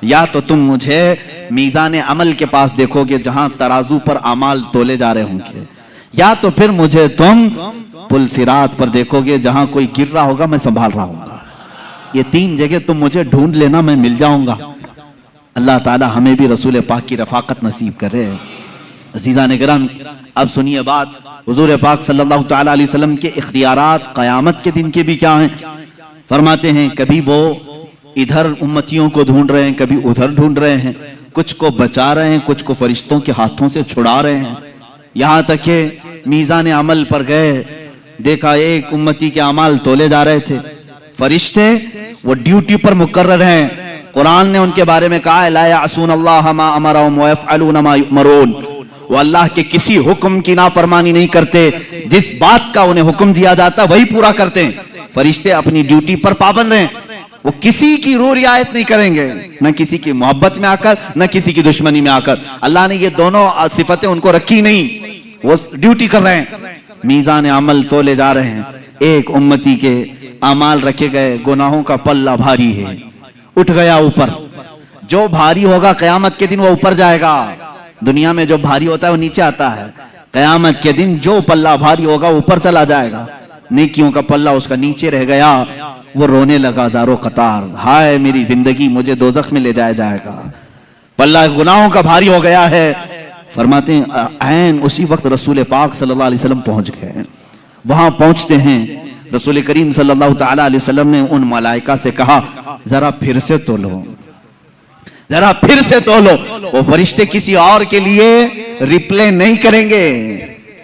یا تو تم مجھے میزان عمل کے پاس دیکھو گے جہاں ترازو پر اعمال تولے جا رہے ہوں گے، یا تو پھر مجھے تم پل صراط پر دیکھو گے جہاں کوئی گر رہا ہوگا میں سنبھال رہا ہوں گا۔ یہ 3 جگہ تم مجھے ڈھونڈ لینا، میں مل جاؤں گا۔ اللہ تعالی ہمیں بھی رسول پاک کی رفاقت نصیب کرے۔ عزیزان کرام اب سنیے بات، حضور پاک صلی اللہ تعالی علیہ وسلم کے اختیارات قیامت کے دن کے بھی کیا ہیں؟ فرماتے ہیں کبھی وہ ادھر امتیوں کو ڈھونڈ رہے ہیں، کبھی ادھر ڈھونڈ رہے ہیں، کچھ کو بچا رہے ہیں، کچھ کو فرشتوں کے ہاتھوں سے چھڑا رہے ہیں، یہاں تک کہ میزان عمل پر گئے، دیکھا ایک امتی کے اعمال تولے جا رہے تھے، فرشتے وہ ڈیوٹی پر مقرر ہیں، قرآن نے ان کے بارے میں کہا لا یعصون اللہ ما امرهم ويفعلون ما یؤمرون، وہ اللہ کے کسی حکم کی نافرمانی نہیں کرتے، جس بات کا انہیں حکم دیا جاتا وہی پورا کرتے ہیں۔ فرشتے اپنی ڈیوٹی پر پابند ہیں، وہ کسی کی روح رعایت نہیں کریں گے، نہ کسی کی محبت میں آ کر نہ کسی کی دشمنی میں آ کر۔ اللہ نے یہ دونوں صفتیں ان کو رکھی نہیں، وہ ڈیوٹی کر رہے ہیں، میزان عمل تولے جا رہے ہیں۔ ایک امتی کے اعمال رکھے گئے، گناہوں کا پلہ بھاری ہے، اٹھ گیا اوپر، جو بھاری ہوگا قیامت کے دن وہ اوپر جائے گا، دنیا میں جو بھاری ہوتا ہے وہ نیچے آتا ہے، قیامت کے دن جو پلہ بھاری ہوگا اوپر چلا جائے گا، نیکیوں کا پلہ اس کا نیچے رہ گیا، وہ رونے لگا زارو قطار، ہائے میری زندگی مجھے دوزخ میں لے جایا جائے گا، پلہ گناہوں کا بھاری ہو گیا ہے۔ فرماتے ہیں عین اسی وقت رسول پاک صلی اللہ علیہ وسلم پہنچ گئے، وہاں پہنچتے ہیں رسول کریم صلی اللہ تعالی علیہ وسلم نے ان ملائکہ سے کہا ذرا پھر سے تولو، ذرا پھر سے تولو۔ وہ فرشتے کسی اور کے لیے ریپلے نہیں کریں گے،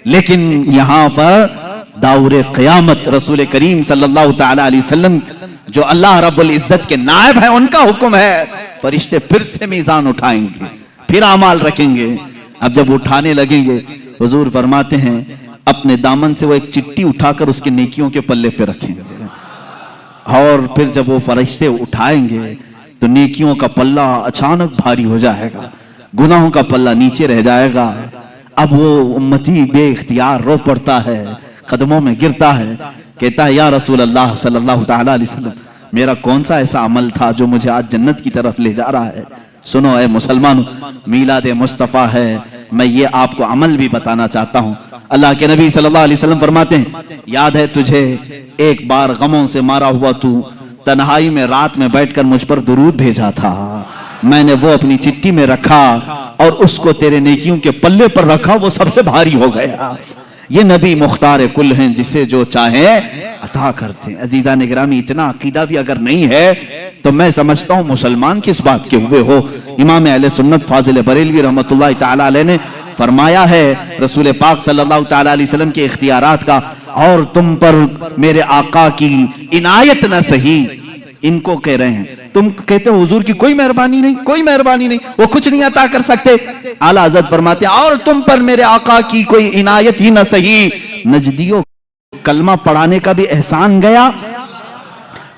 لیکن یہاں پر داور قیامت رسول کریم صلی اللہ تعالی علیہ وسلم جو اللہ رب العزت کے نائب ہیں ان کا حکم ہے، فرشتے پھر سے میزان اٹھائیں گے، پھر اعمال رکھیں گے۔ اب جب اٹھانے لگیں گے حضور فرماتے ہیں اپنے دامن سے وہ ایک چٹی اٹھا کر اس کے نیکیوں کے پلے پہ رکھیں گے، اور پھر جب وہ فرشتے اٹھائیں گے تو نیکیوں کا پلہ اچانک بھاری ہو جائے گا، گناہوں کا پلہ نیچے رہ جائے گا۔ اب وہ امتی بے اختیار رو پڑتا ہے، قدموں میں گرتا ہے، کہتا ہے یا رسول اللہ صلی اللہ تعالی علیہ وسلم میرا کون سا ایسا عمل تھا جو مجھے آج جنت کی طرف لے جا رہا ہے؟ سنو اے مسلمانوں، میلاد مصطفیٰ ہے، میں یہ آپ کو عمل بھی بتانا چاہتا ہوں۔ اللہ کے نبی صلی اللہ علیہ وسلم فرماتے ہیں یاد ہے تجھے ایک بار غموں سے مارا ہوا تو تنہائی میں رات میں بیٹھ کر مجھ پر درود بھیجا تھا، میں نے وہ اپنی چٹھی میں رکھا اور اس کو تیرے نیکیوں کے پلے پر رکھا، وہ سب سے بھاری ہو گیا۔ یہ نبی مختار کل ہیں، جسے جو چاہیں عطا کرتے ہیں۔ عزیزان گرامی اتنا عقیدہ بھی اگر نہیں ہے تو میں سمجھتا ہوں مسلمان کس بات کے ہوئے ہو۔ امام اہل سنت فاضل بریلوی رحمۃ اللہ تعالی علیہ نے فرمایا ہے رسول پاک صلی اللہ تعالی علیہ وسلم کے اختیارات کا، اور تم پر میرے آقا کی عنایت نہ سہی، ان کو کہہ رہے ہیں، تم کہتے ہو حضور کی کوئی مہربانی نہیں، کوئی مہربانی نہیں، وہ کچھ نہیں عطا کر سکتے۔ اعلیٰ حضرت فرماتے ہیں اور تم پر میرے آقا کی کوئی عنایت ہی نہ سہی، نجدیوں کلمہ پڑھانے کا بھی احسان گیا،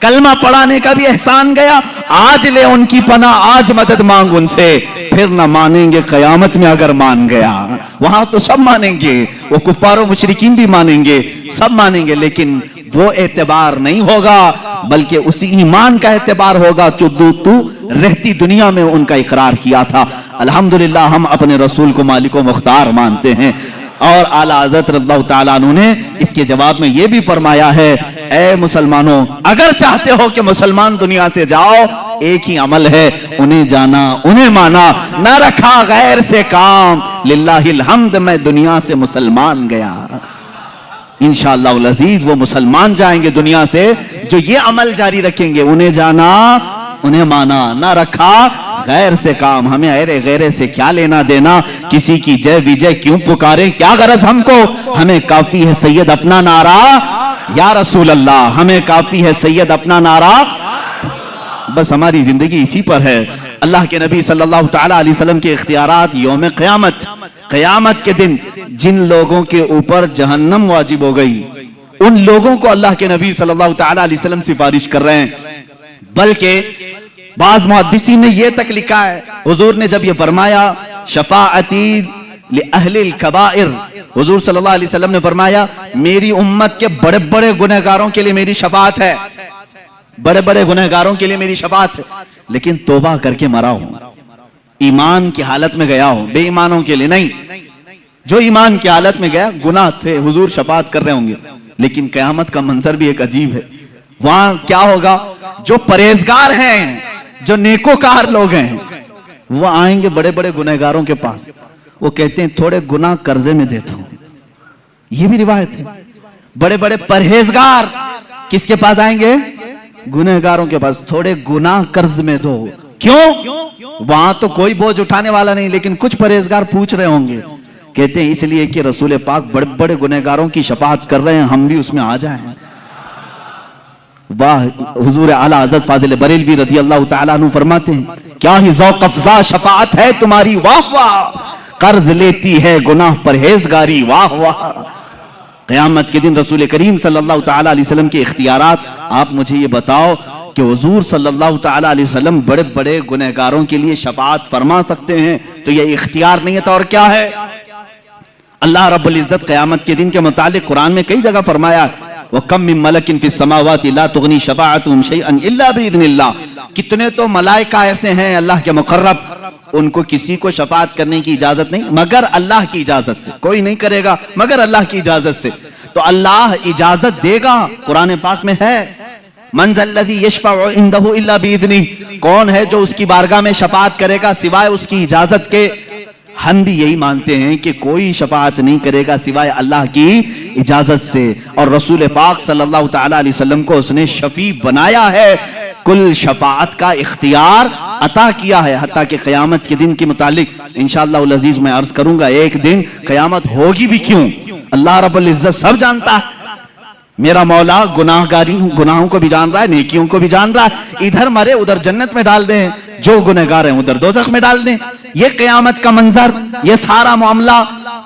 کلمہ پڑھانے کا بھی احسان گیا، آج لے ان کی پناہ، آج مدد مانگ ان سے، پھر نہ مانیں گے قیامت میں اگر مان گیا۔ وہاں تو سب مانیں گے، وہ کفار و مشرکین بھی مانیں گے، سب مانیں گے، لیکن وہ اعتبار نہیں ہوگا بلکہ اسی ایمان کا اعتبار ہوگا جو تو رہتی دنیا میں ان کا اقرار کیا تھا۔ الحمدللہ ہم اپنے رسول کو مالک و مختار مانتے ہیں۔ اور اعلیٰ حضرت رضی اللہ تعالیٰ عنہ نے اس کے جواب میں یہ بھی فرمایا ہے اے مسلمانوں، اگر چاہتے ہو کہ مسلمان دنیا سے جاؤ، ایک ہی عمل ہے، انہیں جانا انہیں مانا، نہ رکھا غیر سے کام، للہ الحمد میں دنیا سے مسلمان گیا۔ انشاءاللہ العزیز وہ مسلمان جائیں گے دنیا سے جو یہ عمل جاری رکھیں گے، انہیں جانا انہیں مانا، نہ رکھا غیر سے کام۔ ہمیں غیر سے کیا لینا دینا، کسی کی جے وجے کیوں پکارے، کیا غرض ہم کو، ہمیں کافی ہے سید اپنا نعرہ یا رسول اللہ، ہمیں کافی ہے سید اپنا نعرہ، بس ہماری زندگی اسی پر ہے۔ اللہ کے نبی صلی اللہ تعالی علیہ وسلم کے اختیارات یوم قیامت کے دن جن لوگوں کے اوپر جہنم واجب ہو گئی، ان لوگوں کو اللہ کے نبی صلی اللہ تعالی علیہ وسلم سفارش کر رہے ہیں۔ بلکہ بعض محدثین نے یہ تک لکھا ہے، حضور نے جب یہ فرمایا شفاعتی لأہل الکبائر، حضور صلی اللہ علیہ وسلم نے فرمایا میری امت کے بڑے بڑے گنہگاروں کے لیے میری شفاعت ہے، بڑے بڑے گنہگاروں کے لیے میری شفاعت ہے، لیکن توبہ کر کے مرا ہوں، ایمان کی حالت میں گیا ہوں، بے ایمانوں کے لیے نہیں۔ جو ایمان کی حالت میں گیا، گناہ تھے، حضور شفاعت کر رہے ہوں گے، لیکن قیامت کا منظر بھی ایک عجیب ہے۔ وہاں کیا ہوگا، جو پرہیزگار ہیں، جو نیکوکار لوگ ہیں، وہ آئیں گے بڑے بڑے گنہگاروں کے پاس، وہ کہتے ہیں تھوڑے گناہ قرضے میں دیتا ہوں، یہ بھی روایت ہے۔ بڑے بڑے پرہیزگار کس کے پاس آئیں گے، گنہگاروں کے پاس، تھوڑے گناہ قرض میں دو۔ کیوں؟ وہاں تو کوئی بوجھ اٹھانے والا نہیں، لیکن کچھ پرہیزگار پوچھ رہے ہوں گے، کہتے ہیں اس لیے کہ رسول پاک بڑے بڑے گنہگاروں کی شفاعت کر رہے ہیں، ہم بھی اس میں آ جائیں۔ واہ، حضور اعلیٰ حضرت فاضل بریلوی رضی اللہ تعالیٰ عنہ فرماتے ہیں کیا ہی ذوق افزا شفاعت ہے تمہاری، واہ واہ، قرض لیتی ہے گناہ پرہیزگاری، واہ واہ۔ قیامت کے دن رسول کریم صلی اللہ تعالیٰ علیہ وسلم کے اختیارات، آپ مجھے یہ بتاؤ کہ حضور صلی اللہ تعالیٰ علیہ وسلم بڑے بڑے گنہگاروں کے لیے شفاعت فرما سکتے ہیں تو یہ اختیار نہیں ہے تو اور کیا ہے؟ اللہ رب العزت قیامت کے دن کے متعلق قرآن میں کئی جگہ فرمایا وَكَمْ مِن مَلَكٍ فِي السَّمَاوَاتِ لَا تُغْنِي شَفَاعَتُهُمْ شَيْئًا إِلَّا بِإِذْنِ اللَّهِ، کتنے تو ملائکہ ایسے ہیں اللہ کے مقرب، ان کو کسی کو شفاعت کرنے کی اجازت نہیں مگر اللہ کی اجازت سے، کوئی نہیں کرے گا مگر اللہ کی اجازت سے، تو اللہ اجازت دے گا، قرآن پاک میں ہے مَنْ ذَا الَّذِي يَشْفَعُ عِنْدَهُ إِلَّا بِإِذْنِهِ، کون ہے جو اس کی بارگاہ میں شفاعت کرے گا سوائے اس کی اجازت کے؟ ہم بھی یہی مانتے ہیں کہ کوئی شفاعت نہیں کرے گا سوائے اللہ کی اجازت سے، اور رسول پاک صلی اللہ تعالیٰ علیہ وسلم کو اس نے شفیع بنایا ہے، کل شفاعت کا اختیار عطا کیا ہے، حتیٰ کہ قیامت کے دن کے متعلق انشاءاللہ العزیز میں عرض کروں گا، ایک دن قیامت ہوگی بھی کیوں، اللہ رب العزت سب جانتا ہے، میرا مولا گناہوں کو بھی جان رہا ہے، نیکیوں کو بھی جان رہا ہے، ادھر مرے ادھر جنت میں ڈال دیں، جو گنہگار ہیں ادھر دوزخ میں ڈال دیں، یہ قیامت کا منظر، یہ سارا معاملہ،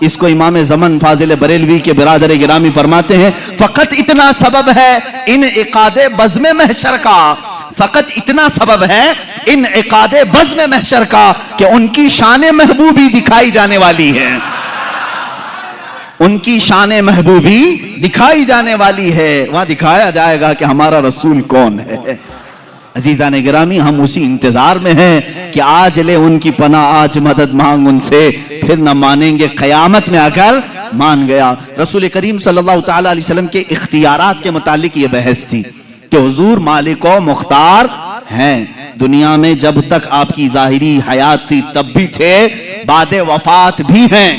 اس کو امام زمن فاضل بریلوی کے برادر گرامی فرماتے ہیں فقط اتنا سبب ہے انعقاد بزم محشر کا، فقط اتنا سبب ہے انعقاد بزم محشر کا کہ ان کی شان محبوبی دکھائی جانے والی ہے، ان کی شان محبوبی دکھائی جانے والی ہے، وہاں دکھایا جائے گا کہ ہمارا رسول کون ہے۔ عزیزان گرامی، ہم اسی انتظار میں ہیں کہ آج لے ان کی پناہ، آج مدد مانگ ان سے، پھر نہ مانیں گے قیامت میں اگر مان گیا۔ رسول کریم صلی اللہ تعالیٰ علیہ وسلم کے اختیارات کے متعلق یہ بحث تھی کہ حضور مالک و مختار ہیں، دنیا میں جب تک آپ کی ظاہری حیات تھی تب بھی تھے، بعد وفات بھی ہیں،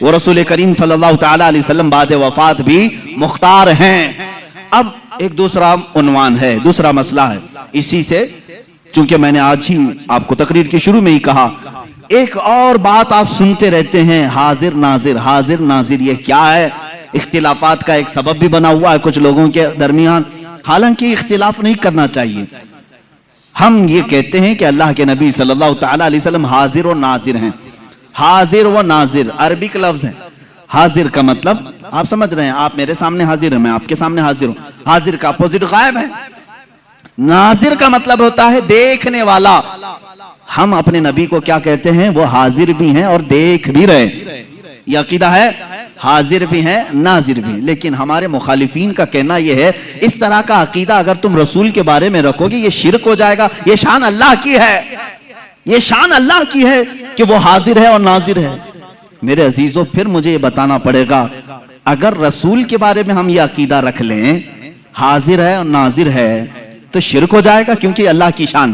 وہ رسول کریم صلی اللہ تعالیٰ علیہ وسلم بعد وفات بھی مختار ہیں۔ اب ایک دوسرا عنوان ہے، دوسرا مسئلہ ہے، اسی سے چونکہ میں نے آج ہی آپ کو تقریر کے شروع میں ہی کہا، ایک اور بات آپ سنتے رہتے ہیں، حاضر ناظر، حاضر ناظر، یہ کیا ہے؟ اختلافات کا ایک سبب بھی بنا ہوا ہے کچھ لوگوں کے درمیان، حالانکہ اختلاف نہیں کرنا چاہیے۔ ہم یہ کہتے ہیں کہ اللہ کے نبی صلی اللہ تعالیٰ علیہ وسلم حاضر و ناظر ہیں، حاضر و ناظر عربک لفظ ہے، حاضر کا مطلب آپ سمجھ رہے ہیں، آپ میرے سامنے حاضر ہیں، میں آپ کے سامنے حاضر ہوں، حاضر کا اپوزٹ غائب ہے، ناظر کا مطلب ہوتا ہے دیکھنے والا۔ ہم اپنے نبی کو کیا کہتے ہیں؟ وہ حاضر بھی ہیں اور دیکھ بھی رہے، یہ عقیدہ ہے، حاضر بھی ہیں ناظر بھی، لیکن ہمارے مخالفین کا کہنا یہ ہے اس طرح کا عقیدہ اگر تم رسول کے بارے میں رکھو گے یہ شرک ہو جائے گا، یہ شان اللہ کی ہے، یہ شان اللہ کی ہے کہ وہ حاضر ہے اور ناظر ہے۔ میرے عزیزو، پھر مجھے یہ بتانا پڑے گا اگر رسول کے بارے میں ہم یہ عقیدہ رکھ لیں حاضر ہے اور ناظر ہے تو شرک ہو جائے گا، کیونکہ اللہ کی شان۔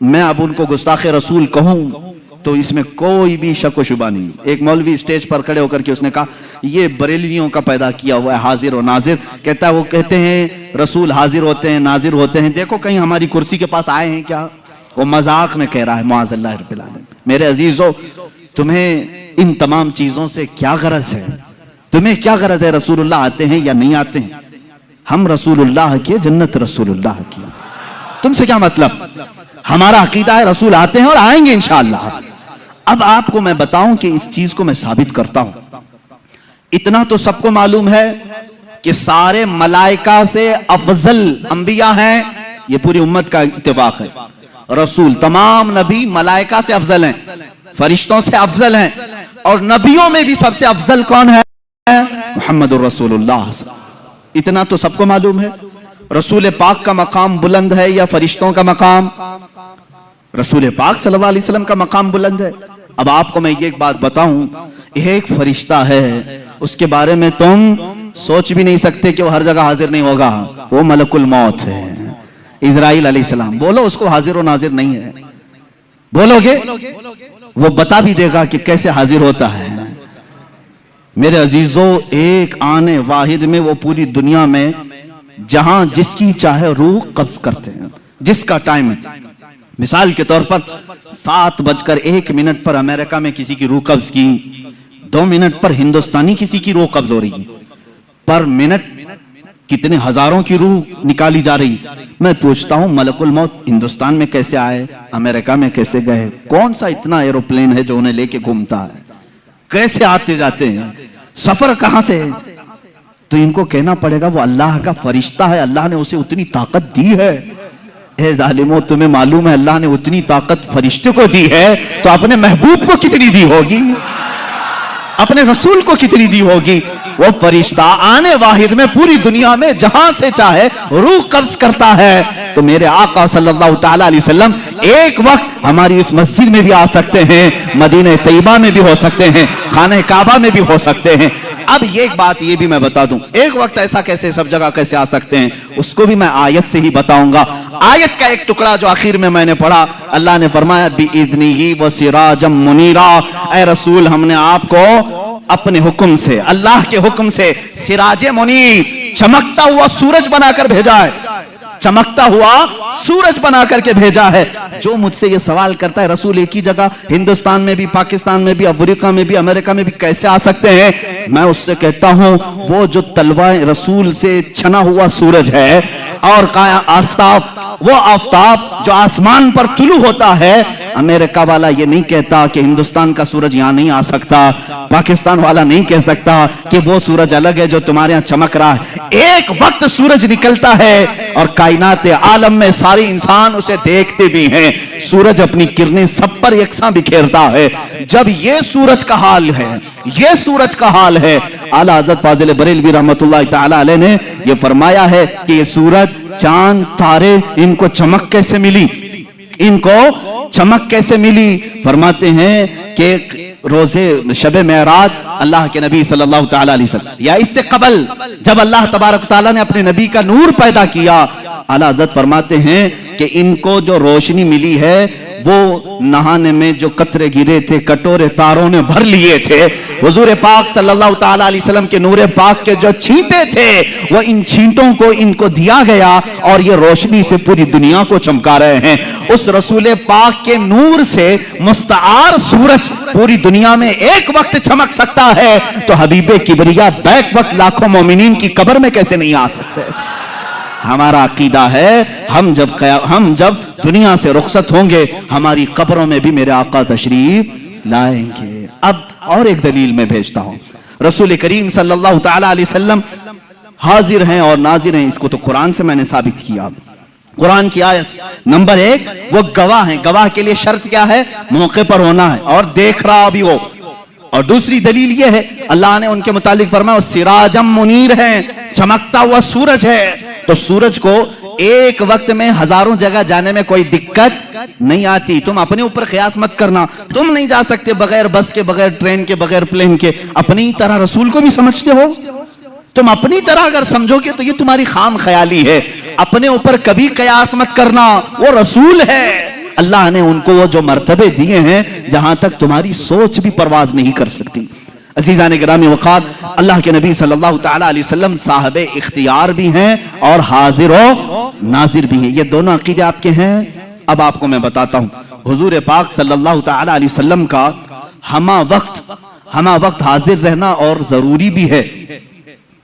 میں اب ان کو گستاخ رسول کہوں تو اس میں کوئی بھی شک و شبہ نہیں۔ ایک مولوی اسٹیج پر کھڑے ہو کر کے اس نے کہا یہ بریلویوں کا پیدا کیا ہوا ہے حاضر و ناظر، کہتا ہے وہ کہتے ہیں رسول حاضر ہوتے ہیں ناظر ہوتے ہیں، دیکھو کہیں ہماری کرسی کے پاس آئے ہیں کیا؟ وہ مذاق میں کہہ رہا ہے معاذ اللہ رب العالمین۔ میرے عزیزو، تمہیں ان تمام چیزوں سے کیا غرض ہے؟ تمہیں کیا غرض ہے رسول اللہ آتے ہیں یا نہیں آتے ہیں؟ ہم رسول اللہ کی، جنت رسول اللہ کی، تم سے کیا مطلب؟ ہمارا عقیدہ ہے رسول آتے ہیں اور آئیں گے انشاءاللہ۔ اب آپ کو میں بتاؤں کہ اس چیز کو میں ثابت کرتا ہوں۔ اتنا تو سب کو معلوم ہے کہ سارے ملائکہ سے افضل انبیاء ہیں، یہ پوری امت کا اتفاق ہے۔ رسول، تمام نبی ملائکہ سے افضل ہیں، فرشتوں سے افضل ہیں، اور نبیوں میں بھی سب سے افضل کون ہے؟ محمد الرسول اللہ۔ اتنا تو سب کو معلوم ہے۔ رسول پاک کا مقام بلند ہے یا فرشتوں کا مقام؟ رسول پاک صلی اللہ علیہ وسلم کا مقام بلند ہے۔ اب آپ کو میں یہ ایک بات بتاؤں، ایک فرشتہ ہے اس کے بارے میں تم سوچ بھی نہیں سکتے کہ وہ ہر جگہ حاضر نہیں ہوگا، وہ ملک الموت ہے، اسرائیل علیہ السلام۔ بولو اس کو حاضر و ناظر نہیں ہے، بولو گے؟ وہ بتا بھی دے گا کہ کیسے حاضر ہوتا ہے۔ میرے عزیزو، ایک آنے واحد میں وہ پوری دنیا میں جہاں جس کی چاہے روح قبض کرتے ہیں، جس کا ٹائم ہے۔ مثال کے طور پر 7:01 پر امریکہ میں کسی کی روح قبض کی، 2 منٹ پر ہندوستانی کسی کی روح قبض ہو رہی، پر منٹ کتنے ہزاروں کی روح نکالی جا رہی۔ میں پوچھتا ہوں ملک الموت ہندوستان میں کیسے آئے، امریکہ میں کیسے گئے؟ کون سا اتنا ایروپلین ہے جو انہیں لے کے گھومتا ہے؟ کیسے آتے جاتے ہیں؟ سفر کہاں سے ہے؟ تو ان کو کہنا پڑے گا وہ اللہ کا فرشتہ ہے، اللہ نے اسے اتنی طاقت دی ہے۔ اے ظالموں، تمہیں معلوم ہے اللہ نے اتنی طاقت فرشتے کو دی ہے تو اپنے محبوب کو کتنی دی ہوگی، اپنے رسول کو کتنی دی ہوگی؟ وہ فرشتہ آنے واحد میں پوری دنیا میں جہاں سے چاہے روح قبض کرتا ہے۔ تو میرے آقا صلی اللہ تعالیٰ علیہ وسلم ایک وقت ہماری اس مسجد میں بھی آ سکتے ہیں، مدینہ طیبہ میں بھی ہو سکتے ہیں، خانہ کعبہ میں بھی ہو سکتے ہیں۔ اب یہ ایک بات یہ بھی میں بتا دوں، ایک وقت ایسا کیسے سب جگہ کیسے آ سکتے ہیں، اس کو بھی میں آیت سے ہی بتاؤں گا۔ آیت کا ایک ٹکڑا جو آخر میں نے پڑھا، اللہ نے فرمایا بِإِذْنِهِ وَسِرَاجًا مُنِيرًا، اے رسول ہم نے آپ کو اپنے حکم سے، اللہ کے حکم سے سراج منیر، چمکتا ہوا سورج بنا کر بھیجا ہے، چمکتا ہوا سورج بنا کر کے بھیجا ہے۔ جو مجھ سے یہ سوال کرتا ہے رسول ایک ہی جگہ ہندوستان میں بھی، پاکستان میں بھی، افریقہ میں بھی، امریکہ میں بھی کیسے آ سکتے ہیں، میں اس سے کہتا ہوں وہ جو طلوع رسول سے چھنا ہوا سورج ہے اور آفتاب، وہ آفتاب جو آسمان پر طلوع ہوتا ہے، امریکہ والا یہ نہیں کہتا کہ ہندوستان کا سورج یہاں نہیں آ سکتا، پاکستان والا نہیں کہہ سکتا کہ وہ سورج الگ ہے جو تمہارے یہاں چمک رہا ہے۔ ایک وقت سورج نکلتا ہے اور کائنات عالم میں سارے انسان اسے دیکھتے بھی ہیں، سورج اپنی کرنیں سب پر یکساں بکھیرتا ہے۔ جب یہ سورج کا حال ہے، یہ سورج کا حال ہے، اعلیٰ حضرت فاضل بریلوی رحمت اللہ تعالی علیہ نے یہ فرمایا ہے کہ یہ سورج، چاند، تارے، ان کو چمک کیسے ملی، ان کو چمک کیسے ملی؟ فرماتے ہیں کہ روزے شب معراج اللہ کے نبی صلی اللہ تعالی علیہ وسلم، یا اس سے قبل جب اللہ تبارک تعالیٰ نے اپنے نبی کا نور پیدا کیا، اعلیٰ حضرت فرماتے ہیں کہ ان کو جو روشنی ملی ہے وہ نہانے میں جو قطرے گرے تھے کٹورے تاروں نے بھر لیے تھے، حضور پاک صلی اللہ تعالیٰ علیہ وسلم کے نور پاک کے جو چھینٹے تھے وہ ان چھینٹوں کو ان کو دیا گیا اور یہ روشنی سے پوری دنیا کو چمکا رہے ہیں۔ اس رسول پاک کے نور سے مستعار سورج پوری دنیا میں ایک وقت چمک سکتا ہے تو حبیب کبریا بیک وقت لاکھوں مومنین کی قبر میں کیسے نہیں آ سکتے؟ ہمارا عقیدہ ہے ہم جب دنیا سے رخصت ہوں گے ہماری قبروں میں بھی میرے آقا تشریف لائیں گے۔ اب اور ایک دلیل میں بھیجتا ہوں، رسول کریم صلی اللہ تعالی علیہ وسلم حاضر ہیں اور ناظر ہیں، اس کو تو قرآن سے میں نے ثابت کیا۔ قرآن کی آیت نمبر 1، وہ گواہ ہیں، گواہ کے لیے شرط کیا ہے؟ موقع پر ہونا ہے اور دیکھ رہا بھی ہو۔ اور دوسری دلیل یہ ہے اللہ نے ان کے متعلق فرمایا سراجم منیر ہے، چمکتا ہوا سورج ہے۔ تو سورج کو ایک وقت میں ہزاروں جگہ جانے میں کوئی دقت نہیں آتی۔ تم اپنے اوپر قیاس مت کرنا، تم نہیں جا سکتے بغیر بس کے، بغیر ٹرین کے، بغیر پلین کے، اپنی طرح رسول کو بھی سمجھتے ہو۔ تم اپنی طرح اگر سمجھو گے تو یہ تمہاری خام خیالی ہے، اپنے اوپر کبھی قیاس مت کرنا، وہ رسول ہے، اللہ نے ان کو وہ جو مرتبے دیے ہیں جہاں تک تمہاری سوچ بھی پرواز نہیں کر سکتی۔ عزیزان گرامی وقار، اللہ کے نبی صلی اللہ تعالیٰ علیہ وسلم صاحب اختیار بھی ہیں اور حاضر و ناظر بھی ہیں۔ یہ دونوں عقیدے آپ کے ہیں۔ اب آپ کو میں بتاتا ہوں، حضور پاک صلی اللہ تعالیٰ علیہ وسلم کا ہمہ وقت حاضر رہنا اور ضروری بھی ہے،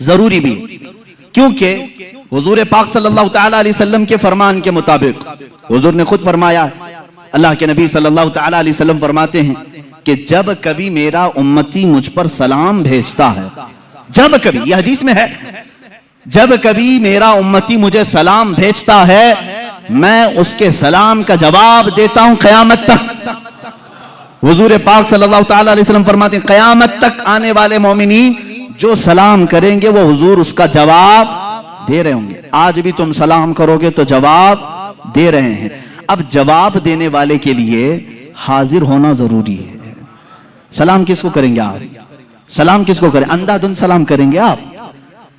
ضروری بھی، کیونکہ حضور پاک صلی اللہ تعالیٰ علیہ وسلم کے فرمان کے مطابق حضور نے خود فرمایا، اللہ کے نبی صلی اللہ تعالیٰ علیہ وسلم فرماتے ہیں کہ جب کبھی میرا امتی مجھ پر سلام بھیجتا ہے، جب کبھی، یہ حدیث میں ہے، جب کبھی میرا امتی مجھے سلام بھیجتا ہے میں اس کے سلام کا جواب دیتا ہوں قیامت تک۔ حضور پاک صلی اللہ تعالیٰ علیہ وسلم فرماتے ہیں قیامت تک آنے والے مومنین جو سلام کریں گے وہ حضور اس کا جواب دے رہے ہوں گے۔ آج بھی تم سلام کرو گے تو جواب دے رہے ہیں۔ اب جواب دینے والے کے لیے حاضر ہونا ضروری ہے۔ سلام کس کو کریں گے آپ؟ سلام کس کو کریں؟ اندھا دھند سلام کریں گے آپ؟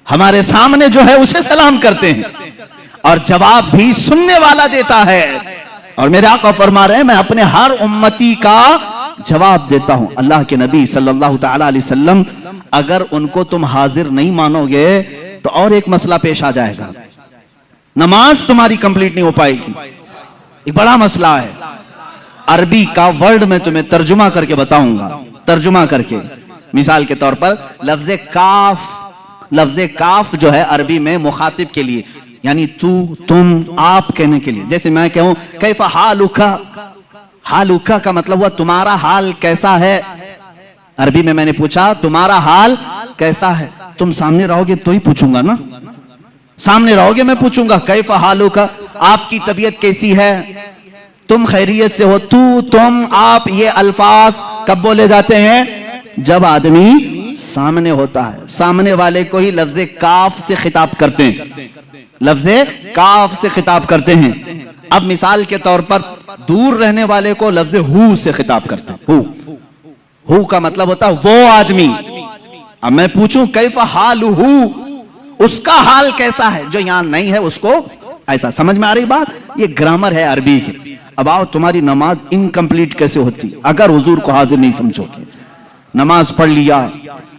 ہمارے سامنے جو ہے اسے سلام کرتے ہیں اور جواب بھی سننے والا دیتا ہے، اور میرے آقا فرما رہے ہیں میں اپنے ہر امتی کا جواب دیتا ہوں۔ اللہ کے نبی صلی اللہ تعالیٰ علیہ وسلم اگر ان کو تم حاضر نہیں مانو گے تو اور ایک مسئلہ پیش آ جائے گا، نماز تمہاری کمپلیٹ نہیں ہو پائے گی۔ ایک بڑا مسئلہ ہے، عربی کا ورڈ میں تمہیں ترجمہ کر کے بتاؤں گا، ترجمہ کر کے۔ مثال کے طور پر لفظ کاف جو ہے عربی میں مخاطب کے لیے، یعنی تو، تم، آپ کہنے کے لیے، جیسے میں کہوں کیف حالک، حالک کا مطلب ہوا تمہارا حال کیسا ہے۔ عربی میں نے پوچھا تمہارا حال کیسا ہے، تم سامنے رہو گے تو ہی پوچھوں گا نا، سامنے رہو گے میں پوچھوں گا کیف حالک، آپ کی طبیعت کیسی ہے، تم خیریت سے ہو، تو، تم، آپ، یہ الفاظ کب بولے جاتے ہیں؟ جب آدمی سامنے ہوتا ہے، سامنے والے کو ہی لفظ کاف سے خطاب کرتے ہیں، لفظ کاف سے خطاب کرتے ہیں۔ اب مثال کے طور پر دور رہنے والے کو لفظ ہو سے خطاب کرتے ہیں، ہو کا مطلب ہوتا ہے وہ آدمی۔ اب میں پوچھوں کیف حالہ، اس کا حال کیسا ہے، جو یہاں نہیں ہے اس کو ایسا۔ سمجھ میں آ رہی بات؟ یہ گرامر ہے عربی کی۔ اب آؤ تمہاری نماز انکمپلیٹ کیسے ہوتی اگر حضور کو حاضر نہیں سمجھو گے؟ نماز پڑھ لیا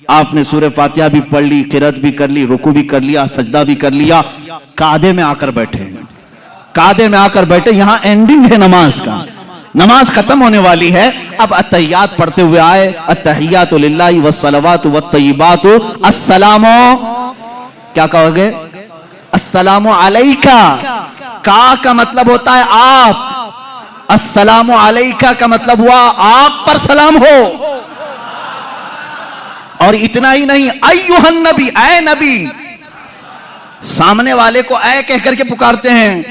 آپ نے، سورہ فاتحہ بھی پڑھ لی، قرات بھی کر لی، رکوع بھی کر لیا، سجدہ بھی کر لیا، قعدے میں آ کر بیٹھے، قعدے میں آ کر بیٹھے، یہاں اینڈنگ ہے نماز کا، نماز ختم ہونے والی ہے۔ اب اتحیات پڑھتے ہوئے آئے، التحیات للہ والصلوات والطیبات، السلام، کیا کہو گے؟ السلام علیکہ، کا مطلب ہوتا ہے آپ، السلام علیکہ کا مطلب ہوا آپ پر سلام ہو۔ اور اتنا ہی نہیں، ایھا النبی، اے نبی، سامنے والے کو اے کہہ کر کے پکارتے ہیں،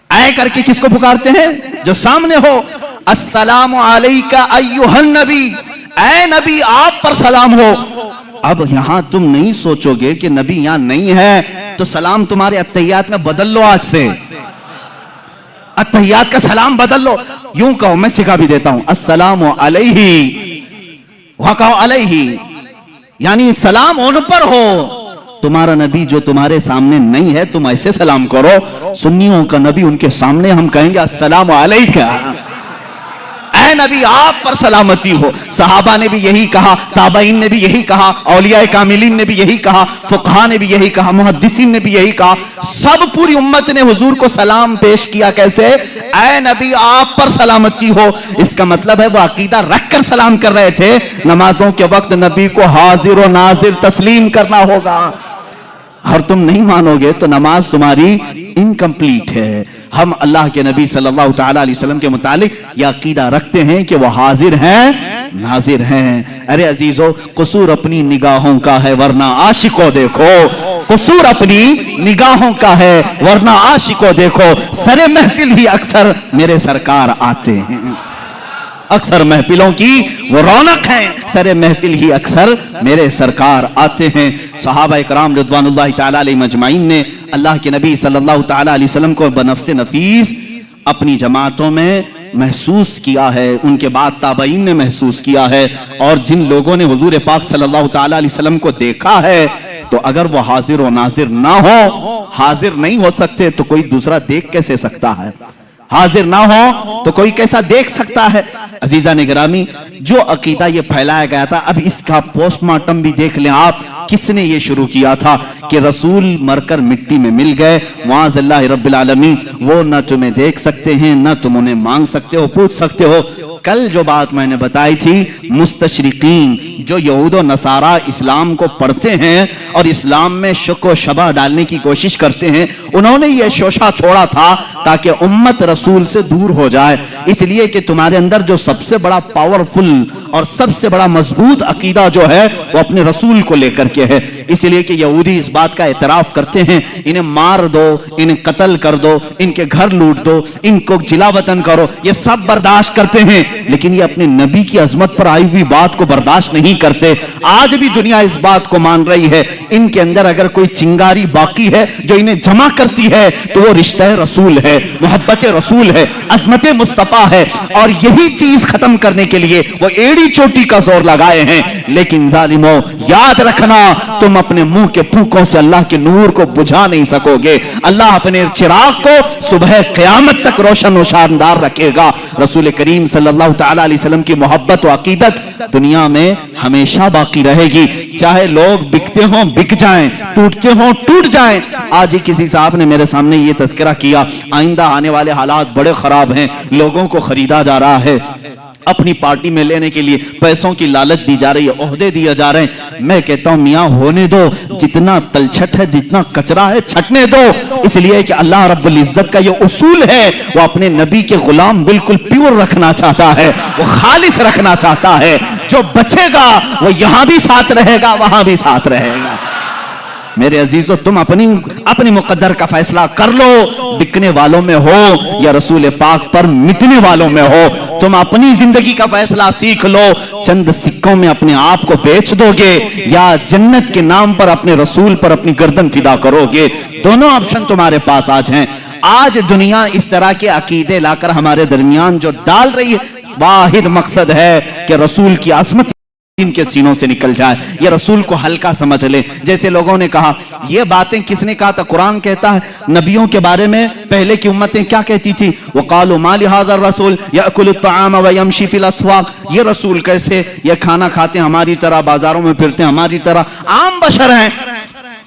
اے کر کے کس کو پکارتے ہیں؟ جو سامنے ہو۔ السلام علیکہ ایھا النبی، اے نبی آپ پر سلام ہو۔ اب یہاں تم نہیں سوچو گے کہ نبی یہاں نہیں ہے تو سلام تمہارے اتحیات میں بدل لو، آج سے اتحیات کا سلام بدل لو، یوں کہو، میں سکھا بھی دیتا ہوں، السلام علیہ، وہاں کہو علیہ، یعنی سلام ان پر ہو۔ تمہارا نبی جو تمہارے سامنے نہیں ہے تم ایسے سلام کرو، سنیوں کا نبی ان کے سامنے ہم کہیں گے السلام علیکہ، اے نبی آپ پر سلامتی ہو۔ صحابہ نے بھی یہی کہا، تابعین نے بھی یہی کہا، اولیاء کاملین نے بھی یہی کہا، فقہاء نے بھی یہی کہا، محدثین نے بھی یہی کہا، سب پوری امت نے حضور کو سلام پیش کیا کیسے؟ اے نبی آپ پر سلامتی ہو۔ اس کا مطلب ہے وہ عقیدہ رکھ کر سلام کر رہے تھے، نمازوں کے وقت نبی کو حاضر و ناظر تسلیم کرنا ہوگا۔ اور تم نہیں مانو گے تو نماز تمہاری انکمپلیٹ ہے۔ ہم اللہ کے نبی صلی اللہ تعالیٰ علیہ وسلم کے متعلق یہ عقیدہ رکھتے ہیں کہ وہ حاضر ہیں، ناظر ہیں۔ ارے عزیزو، قصور اپنی نگاہوں کا ہے ورنہ عاشقوں دیکھو، قصور اپنی نگاہوں کا ہے ورنہ عاشقوں دیکھو، سر محفل ہی اکثر میرے سرکار آتے ہیں، اکثر محفلوں کی وہ رونق ہیں، سر محفل ہی اکثر میرے سرکار آتے ہیں۔ صحابہ اکرام رضوان اللہ تعالیٰ علیہ مجمعین نے اللہ کے نبی صلی اللہ تعالیٰ علیہ وسلم کو بنفس نفیس اپنی جماعتوں میں محسوس کیا ہے، ان کے بعد تابعین نے محسوس کیا ہے، اور جن لوگوں نے حضور پاک صلی اللہ تعالیٰ علیہ وسلم کو دیکھا ہے تو اگر وہ حاضر و ناظر نہ ہو، حاضر نہیں ہو سکتے تو کوئی دوسرا دیکھ کیسے سکتا ہے؟ حاضر نہ ہو تو کوئی کیسا دیکھ سکتا ہے؟ عزیزان گرامی، جو عقیدہ یہ پھیلایا گیا تھا، اب اس کا پوسٹ مارٹم بھی دیکھ لیں آپ، کس نے یہ شروع کیا تھا کہ رسول مر کر مٹی میں مل گئے، معاذ اللہ رب العالمین، وہ نہ تمہیں دیکھ سکتے ہیں، نہ تم انہیں مانگ سکتے ہو، پوچھ سکتے ہو۔ کل جو بات میں نے بتائی تھی، مستشرقین جو یہود و نصارہ اسلام کو پڑھتے ہیں اور اسلام میں شک و شبہ ڈالنے کی کوشش کرتے ہیں، انہوں نے یہ شوشہ چھوڑا تھا تاکہ امت رسول سے دور ہو جائے، اس لیے کہ تمہارے اندر جو سب سے بڑا پاورفل اور سب سے بڑا مضبوط عقیدہ جو ہے وہ اپنے رسول کو لے کر کے ہے، اس لیے کہ یہودی اس بات کا اعتراف کرتے ہیں، انہیں مار دو، انہیں قتل کر دو، ان کے گھر لوٹ دو، ان کو جلا وطن کرو، یہ سب برداشت کرتے ہیں، لیکن یہ اپنے نبی کی عظمت پر آئی ہوئی بات کو برداشت نہیں کرتے۔ آج بھی دنیا اس بات کو مان رہی ہے، ان کے اندر اگر کوئی چنگاری باقی ہے جو انہیں جمع کرتی ہے تو وہ رشتہ رسول ہے، محبت رسول ہے، عظمت مصطفیٰ ہے، اور یہی چیز ختم کرنے کے لیے وہ ایڑی چوٹی کا زور لگائے ہیں۔ لیکن ظالموں، یاد رکھنا، تم اپنے منہ کے پھوکوں سے اللہ کے نور کو بجھا نہیں سکو گے۔ اللہ اپنے چراغ کو صبح قیامت تک روشن و شاندار رکھے گا۔ رسول کریم صلی اللہ تعالیٰ علیہ وسلم کی محبت و عقیدت دنیا میں ہمیشہ باقی رہے گی، چاہے لوگ بکتے ہوں بک جائیں، ٹوٹتے ہوں ٹوٹ جائیں۔ آج ہی کسی صاحب نے میرے سامنے یہ تذکرہ کیا، آئندہ آنے والے حالات بڑے خراب ہیں، لوگوں کو خریدا جا رہا ہے، اپنی پارٹی میں لینے کے لیے پیسوں کی لالچ دی جا رہی ہے، عہدے دیے جا رہے ہیں۔ میں کہتا ہوں میاں ہونے دو، جتنا تلچھٹ ہے، جتنا کچرا ہے، چھٹنے دو، اس لیے کہ اللہ رب العزت کا یہ اصول ہے، وہ اپنے نبی کے غلام بالکل پیور رکھنا چاہتا ہے، وہ خالص رکھنا چاہتا ہے۔ جو بچے گا وہ یہاں بھی ساتھ رہے گا، وہاں بھی ساتھ رہے گا۔ میرے عزیزو، تم اپنی مقدر کا فیصلہ کر لو، بکنے والوں میں ہو یا رسول پاک پر مٹنے والوں میں ہو۔ تم اپنی زندگی کا فیصلہ سیکھ لو، چند سکوں میں اپنے آپ کو بیچ دو گے یا جنت کے نام پر اپنے رسول پر اپنی گردن فدا کرو گے۔ دونوں آپشن تمہارے پاس آج ہیں۔ آج دنیا اس طرح کے عقیدے لا کر ہمارے درمیان جو ڈال رہی ہے، واحد مقصد ہے کہ رسول کی عظمت ان کے سینوں سے نکل جائے، یہ رسول کو ہلکا سمجھ لے۔ جیسے لوگوں نے کہا، یہ باتیں کس نے کہا تھا؟ قرآن کہتا ہے نبیوں کے بارے میں پہلے کی امتیں کیا کہتی تھی؟ وَقَالُوا مَا لِهَذَا الرَّسُولِ يَأْكُلُ الطَّعَامَ وَيَمْشِي فِي الْأَسْوَاقِ، یہ رسول کیسے یہ کھانا کھاتے ہیں، ہماری طرح بازاروں میں پھرتے ہیں، ہماری طرح عام بشر ہیں۔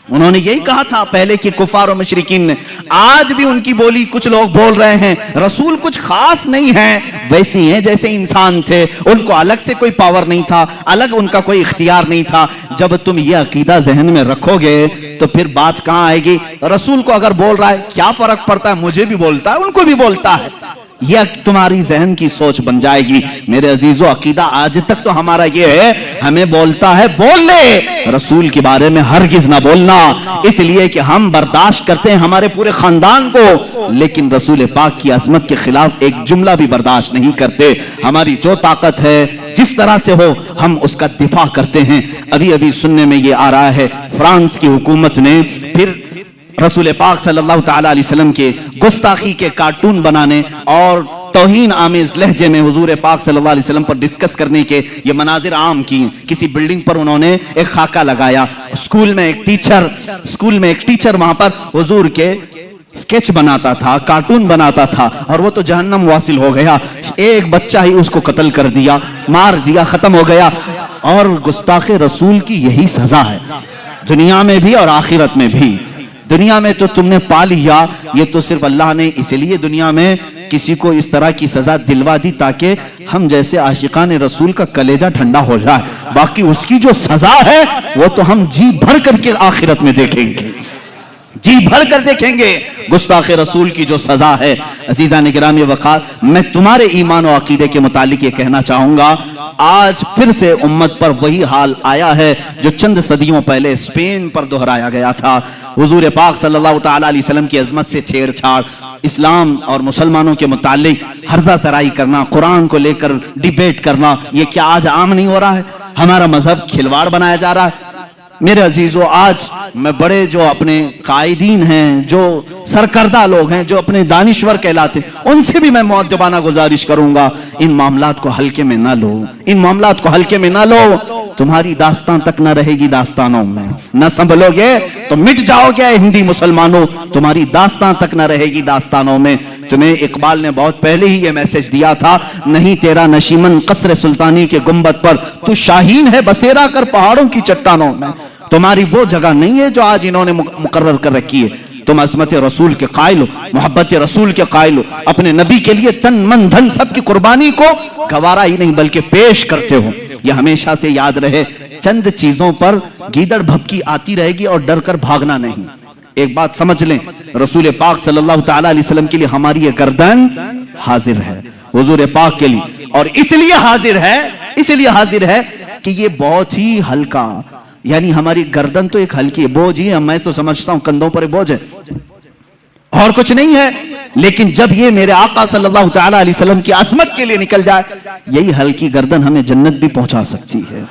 انہوں نے یہی کہا تھا پہلے کی کفار و مشرکین نے۔ آج بھی ان کی بولی کچھ لوگ بول رہے ہیں، رسول کچھ خاص نہیں ہیں، ویسے ہیں جیسے انسان تھے، ان کو الگ سے کوئی پاور نہیں تھا، الگ ان کا کوئی اختیار نہیں تھا۔ جب تم یہ عقیدہ ذہن میں رکھو گے تو پھر بات کہاں آئے گی؟ رسول کو اگر بول رہا ہے کیا فرق پڑتا ہے، مجھے بھی بولتا ہے، ان کو بھی بولتا ہے، یہ تمہاری ذہن کی سوچ بن جائے گی۔ میرے عزیزو، عقیدہ آج تک تو ہمارا یہ ہے، ہمیں بولتا ہے بول لے، رسول کے بارے میں ہرگز نہ بولنا، اس لیے کہ ہم برداشت کرتے ہیں ہمارے پورے خاندان کو، لیکن رسول پاک کی عظمت کے خلاف ایک جملہ بھی برداشت نہیں کرتے۔ ہماری جو طاقت ہے، جس طرح سے ہو، ہم اس کا دفاع کرتے ہیں۔ ابھی سننے میں یہ آ رہا ہے، فرانس کی حکومت نے پھر رسول پاک صلی اللہ تعالیٰ علیہ وسلم کے گستاخی کے کارٹون بنانے اور توہین آمیز لہجے میں حضور پاک صلی اللہ علیہ وسلم پر ڈسکس کرنے کے یہ مناظر عام کی۔ کسی بلڈنگ پر انہوں نے ایک خاکہ لگایا، اسکول میں ایک ٹیچر وہاں پر حضور کے سکیچ بناتا تھا، کارٹون بناتا تھا، اور وہ تو جہنم واصل ہو گیا۔ ایک بچہ ہی اس کو قتل کر دیا، مار دیا، ختم ہو گیا۔ اور گستاخ رسول کی یہی سزا ہے، دنیا میں بھی اور آخرت میں بھی۔ دنیا میں تو تم نے پا لیا، یہ تو صرف اللہ نے اس لیے دنیا میں کسی کو اس طرح کی سزا دلوا دی تاکہ ہم جیسے عاشقان رسول کا کلیجہ ٹھنڈا ہو جائے۔ باقی اس کی جو سزا ہے وہ تو ہم جی بھر کر کے آخرت میں دیکھیں گے، جی بھر کر دیکھیں گے گستاخ رسول کی جو سزا ہے۔ عزیزان گرامی وقار، میں تمہارے ایمان و عقیدے کے متعلق یہ کہنا چاہوں گا، آج پھر سے امت پر وہی حال آیا ہے جو چند صدیوں پہلے اسپین پر دہرایا گیا تھا۔ حضور پاک صلی اللہ تعالیٰ علیہ وسلم کی عظمت سے چھیڑ چھاڑ، اسلام اور مسلمانوں کے متعلق ہرزہ سرائی کرنا، قرآن کو لے کر ڈیبیٹ کرنا، یہ کیا آج عام نہیں ہو رہا ہے؟ ہمارا مذہب کھلواڑ بنایا جا رہا ہے۔ میرے عزیزو، آج میں بڑے جو اپنے قائدین ہیں، جو سرکردہ لوگ ہیں، جو اپنے دانشور کہلاتے ہیں، ان سے بھی میں مؤدبانہ گزارش کروں گا، ان معاملات کو ہلکے میں نہ لو، ان معاملات کو ہلکے میں نہ لو۔ تمہاری داستان تک نہ رہے گی داستانوں میں، نہ سنبھلو گے تو مٹ جاؤ گے ہندی مسلمانوں، تمہاری داستان تک نہ رہے گی داستانوں میں۔ تمہیں اقبال نے بہت پہلے ہی یہ میسج دیا تھا، نہیں تیرا نشیمن قصر سلطانی کے گنبد پر، تو شاہین ہے بسیرا کر پہاڑوں کی چٹانوں میں۔ تمہاری وہ جگہ نہیں ہے جو آج انہوں نے مقرر کر رکھی ہے۔ تم عظمت رسول کے قائل ہو، محبت رسول کے قائل ہو، اپنے نبی کے لیے تن من دھن سب کی قربانی کو گوارا ہی نہیں بلکہ پیش کرتے ہو۔ یہ ہمیشہ سے یاد رہے، چند چیزوں پر گیدڑ بھبکی آتی رہے گی اور ڈر کر بھاگنا نہیں۔ ایک بات سمجھ لیں، رسول پاک صلی اللہ تعالی علیہ وسلم کے لیے ہماری یہ گردن حاضر ہے، حضور پاک کے لیے، اور اس لیے حاضر ہے کہ یہ بہت ہی ہلکا، یعنی ہماری گردن تو ایک ہلکی بوجھ ہی ہے، میں تو سمجھتا ہوں کندھوں پر بوجھ ہے اور کچھ نہیں ہے، لیکن جب یہ میرے آقا صلی اللہ تعالی علیہ وسلم کی عظمت کے لیے نکل جائے، یہی ہلکی گردن ہمیں جنت بھی پہنچا سکتی ہے۔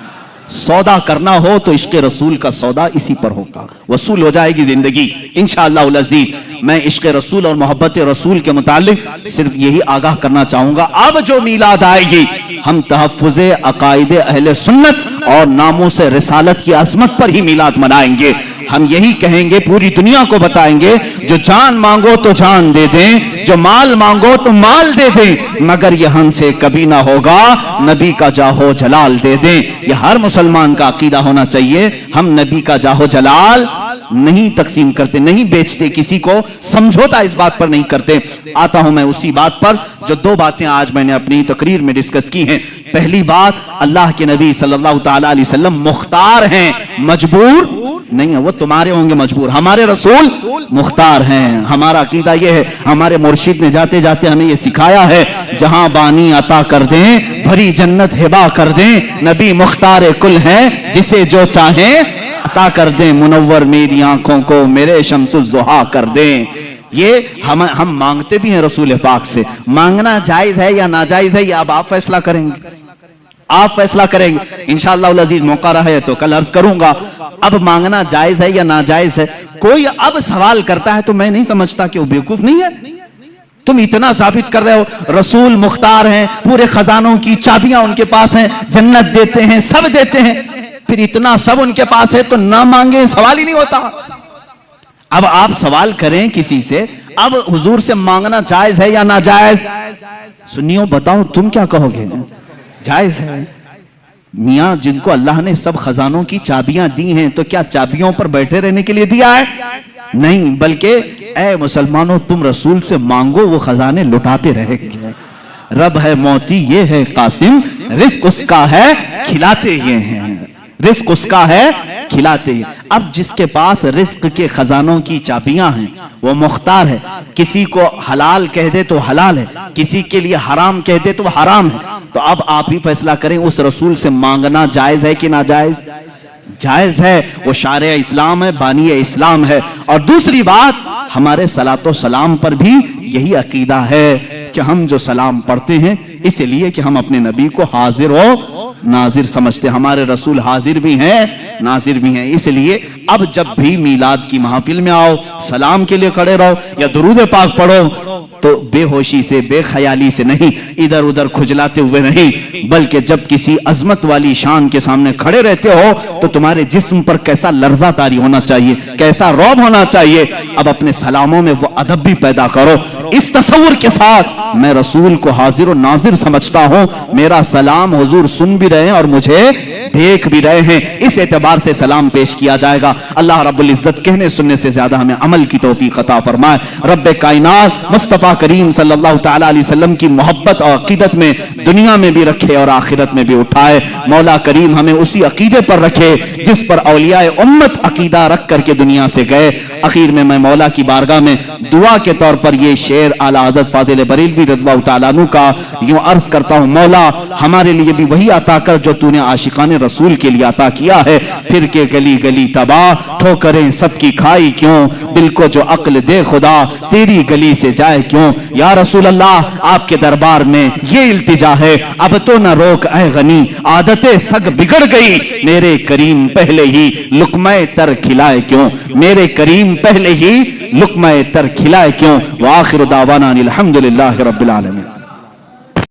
سودا کرنا ہو تو عشق رسول کا سودا اسی پر ہوگا، وصول ہو جائے گی زندگی انشاءاللہ العزیز۔ میں عشق رسول اور محبت رسول کے متعلق صرف یہی آگاہ کرنا چاہوں گا، اب جو میلاد آئے گی ہم تحفظ عقائد اہل سنت اور ناموس رسالت کی عظمت پر ہی میلاد منائیں گے۔ ہم یہی کہیں گے، پوری دنیا کو بتائیں گے، جو جان مانگو تو جان دے دیں، جو مال مانگو تو مال دے دیں، مگر یہ ہم سے کبھی نہ ہوگا نبی کا جاہو جلال دے دیں۔ یہ ہر مسلمان کا عقیدہ ہونا چاہیے، ہم نبی کا جاہو جلال نہیں تقسیم کرتے، نہیں بیچتے، کسی کو سمجھوتا اس بات پر نہیں کرتے۔ آتا ہوں میں اسی بات پر جو دو باتیں آج میں نے اپنی تقریر میں ڈسکس کی ہیں۔ پہلی بات، اللہ کے نبی صلی اللہ تعالی علیہ وسلم مختار ہیں، مجبور نہیں ہے، وہ تمہارے ہوں گے مجبور، ہمارے رسول مختار ہیں۔ ہمارا عقیدہ یہ ہے، ہمارے مرشد نے جاتے جاتے ہمیں یہ سکھایا ہے، جہاں بانی عطا کر دیں بھری جنت ہبا کر دیں، نبی مختار کل ہیں جسے جو چاہیں عطا کر دیں، منور میری آنکھوں کو میرے شمس الضحیٰ کر دیں۔ یہ ہم مانگتے بھی ہیں رسول پاک سے، مانگنا جائز ہے یا ناجائز ہے یہ اب آپ فیصلہ کریں گے، آپ فیصلہ کریں گے انشاءاللہ العزیز۔ موقع رہے تو کل عرض کروں گا، اب مانگنا جائز ہے یا ناجائز ہے۔ کوئی اب سوال کرتا ہے تو میں نہیں سمجھتا کہ وہ بیوقوف نہیں ہے۔ تم اتنا ثابت کر رہے ہو رسول مختار ہیں، پورے خزانوں کی چابیاں ان کے پاس ہیں، جنت دیتے ہیں، سب دیتے ہیں، پھر اتنا سب ان کے پاس ہے تو نہ مانگیں، سوال ہی نہیں ہوتا۔ اب آپ سوال کریں کسی سے، اب حضور سے مانگنا جائز ہے یا ناجائز؟ سنیو بتاؤ تم کیا کہو گے؟ جائز ہے۔ میاں جن کو اللہ نے سب خزانوں کی چابیاں دی ہیں تو کیا چابیوں پر بیٹھے رہنے کے لیے دیا ہے؟ نہیں، بلکہ اے مسلمانوں تم رسول سے مانگو، وہ خزانے لٹاتے رہے گے۔ رب ہے موتی یہ ہے قاسم، رزق اس کا ہے کھلاتے یہ ہیں، رزق اس کا ہے کھلاتے ہیں۔ اب جس کے پاس رزق کے خزانوں کی چابیاں ہیں وہ مختار ہے، کسی کو حلال کہہ دے تو حلال ہے، کسی کے لیے حرام کہہ دے تو حرام ہے۔ تو اب آپ ہی فیصلہ کریں اس رسول سے مانگنا جائز ہے کہ ناجائز؟ جائز ہے، وہ شارع اسلام ہے، بانی اسلام ہے۔ اور دوسری بات، ہمارے صلاۃ و سلام پر بھی یہی عقیدہ ہے کہ ہم جو سلام پڑھتے ہیں اس لیے کہ ہم اپنے نبی کو حاضر و ناظر سمجھتے، ہمارے رسول حاضر بھی ہیں ناظر بھی ہیں۔ اس لیے اب جب بھی میلاد کی محفل میں آؤ، سلام کے لیے کھڑے رہو یا درود پاک پڑھو تو بے ہوشی سے، بے خیالی سے نہیں، ادھر ادھر کھجلاتے ہوئے نہیں، بلکہ جب کسی عظمت والی شان کے سامنے کھڑے رہتے ہو تو تمہارے جسم پر کیسا لرزہ طاری ہونا چاہیے، کیسا رعب ہونا چاہیے۔ اب اپنے سلاموں میں وہ ادب بھی پیدا کرو، اس تصور کے ساتھ میں رسول کو حاضر و ناظر سمجھتا ہوں، میرا سلام حضور سن بھی رہے ہیں اور مجھے دیکھ بھی رہے ہیں، اس اعتبار سے سلام پیش کیا جائے گا۔ اللہ رب العزت کہنے سننے سے زیادہ ہمیں عمل کی توفیق عطا فرمائے۔ رب کائنات مصطفیٰ کریم صلی اللہ تعالی علیہ وسلم کی محبت اور عقیدت میں دنیا میں بھی رکھے اور آخرت میں بھی اٹھائے۔ مولا کریم ہمیں اسی عقیدے پر رکھے جس پر اولیاء امت عقیدہ رکھ کر کے دنیا سے گئے۔ اخیر میں مولا کی بارگاہ میں دعا کے طور پر یہ شعر اعلیٰ حضرت فاضل بریلوی رضی اللہ تعالیٰ عنہ کا یوں عرض کرتا ہوں، مولا ہمارے لیے بھی وہی عطا کر جو تو نے عاشقان رسول کے لیے عطا کیا ہے، پھر کے گلی گلی تباہ ٹھوکریں سب کی کھائی کیوں، دل کو جو عقل دے خدا تیری گلی سے جائے کیوں۔ یا رسول اللہ آپ کے دربار میں یہ التجا ہے، اب تو نہ روک اے غنی، عادتیں سگ بگڑ گئی، میرے کریم پہلے ہی لقمہ تر کھلائے کیوں، میرے کریم پہلے ہی لقمہ تر کھلائے کیوں۔ وآخر دعوانا الحمدللہ رب العالمین۔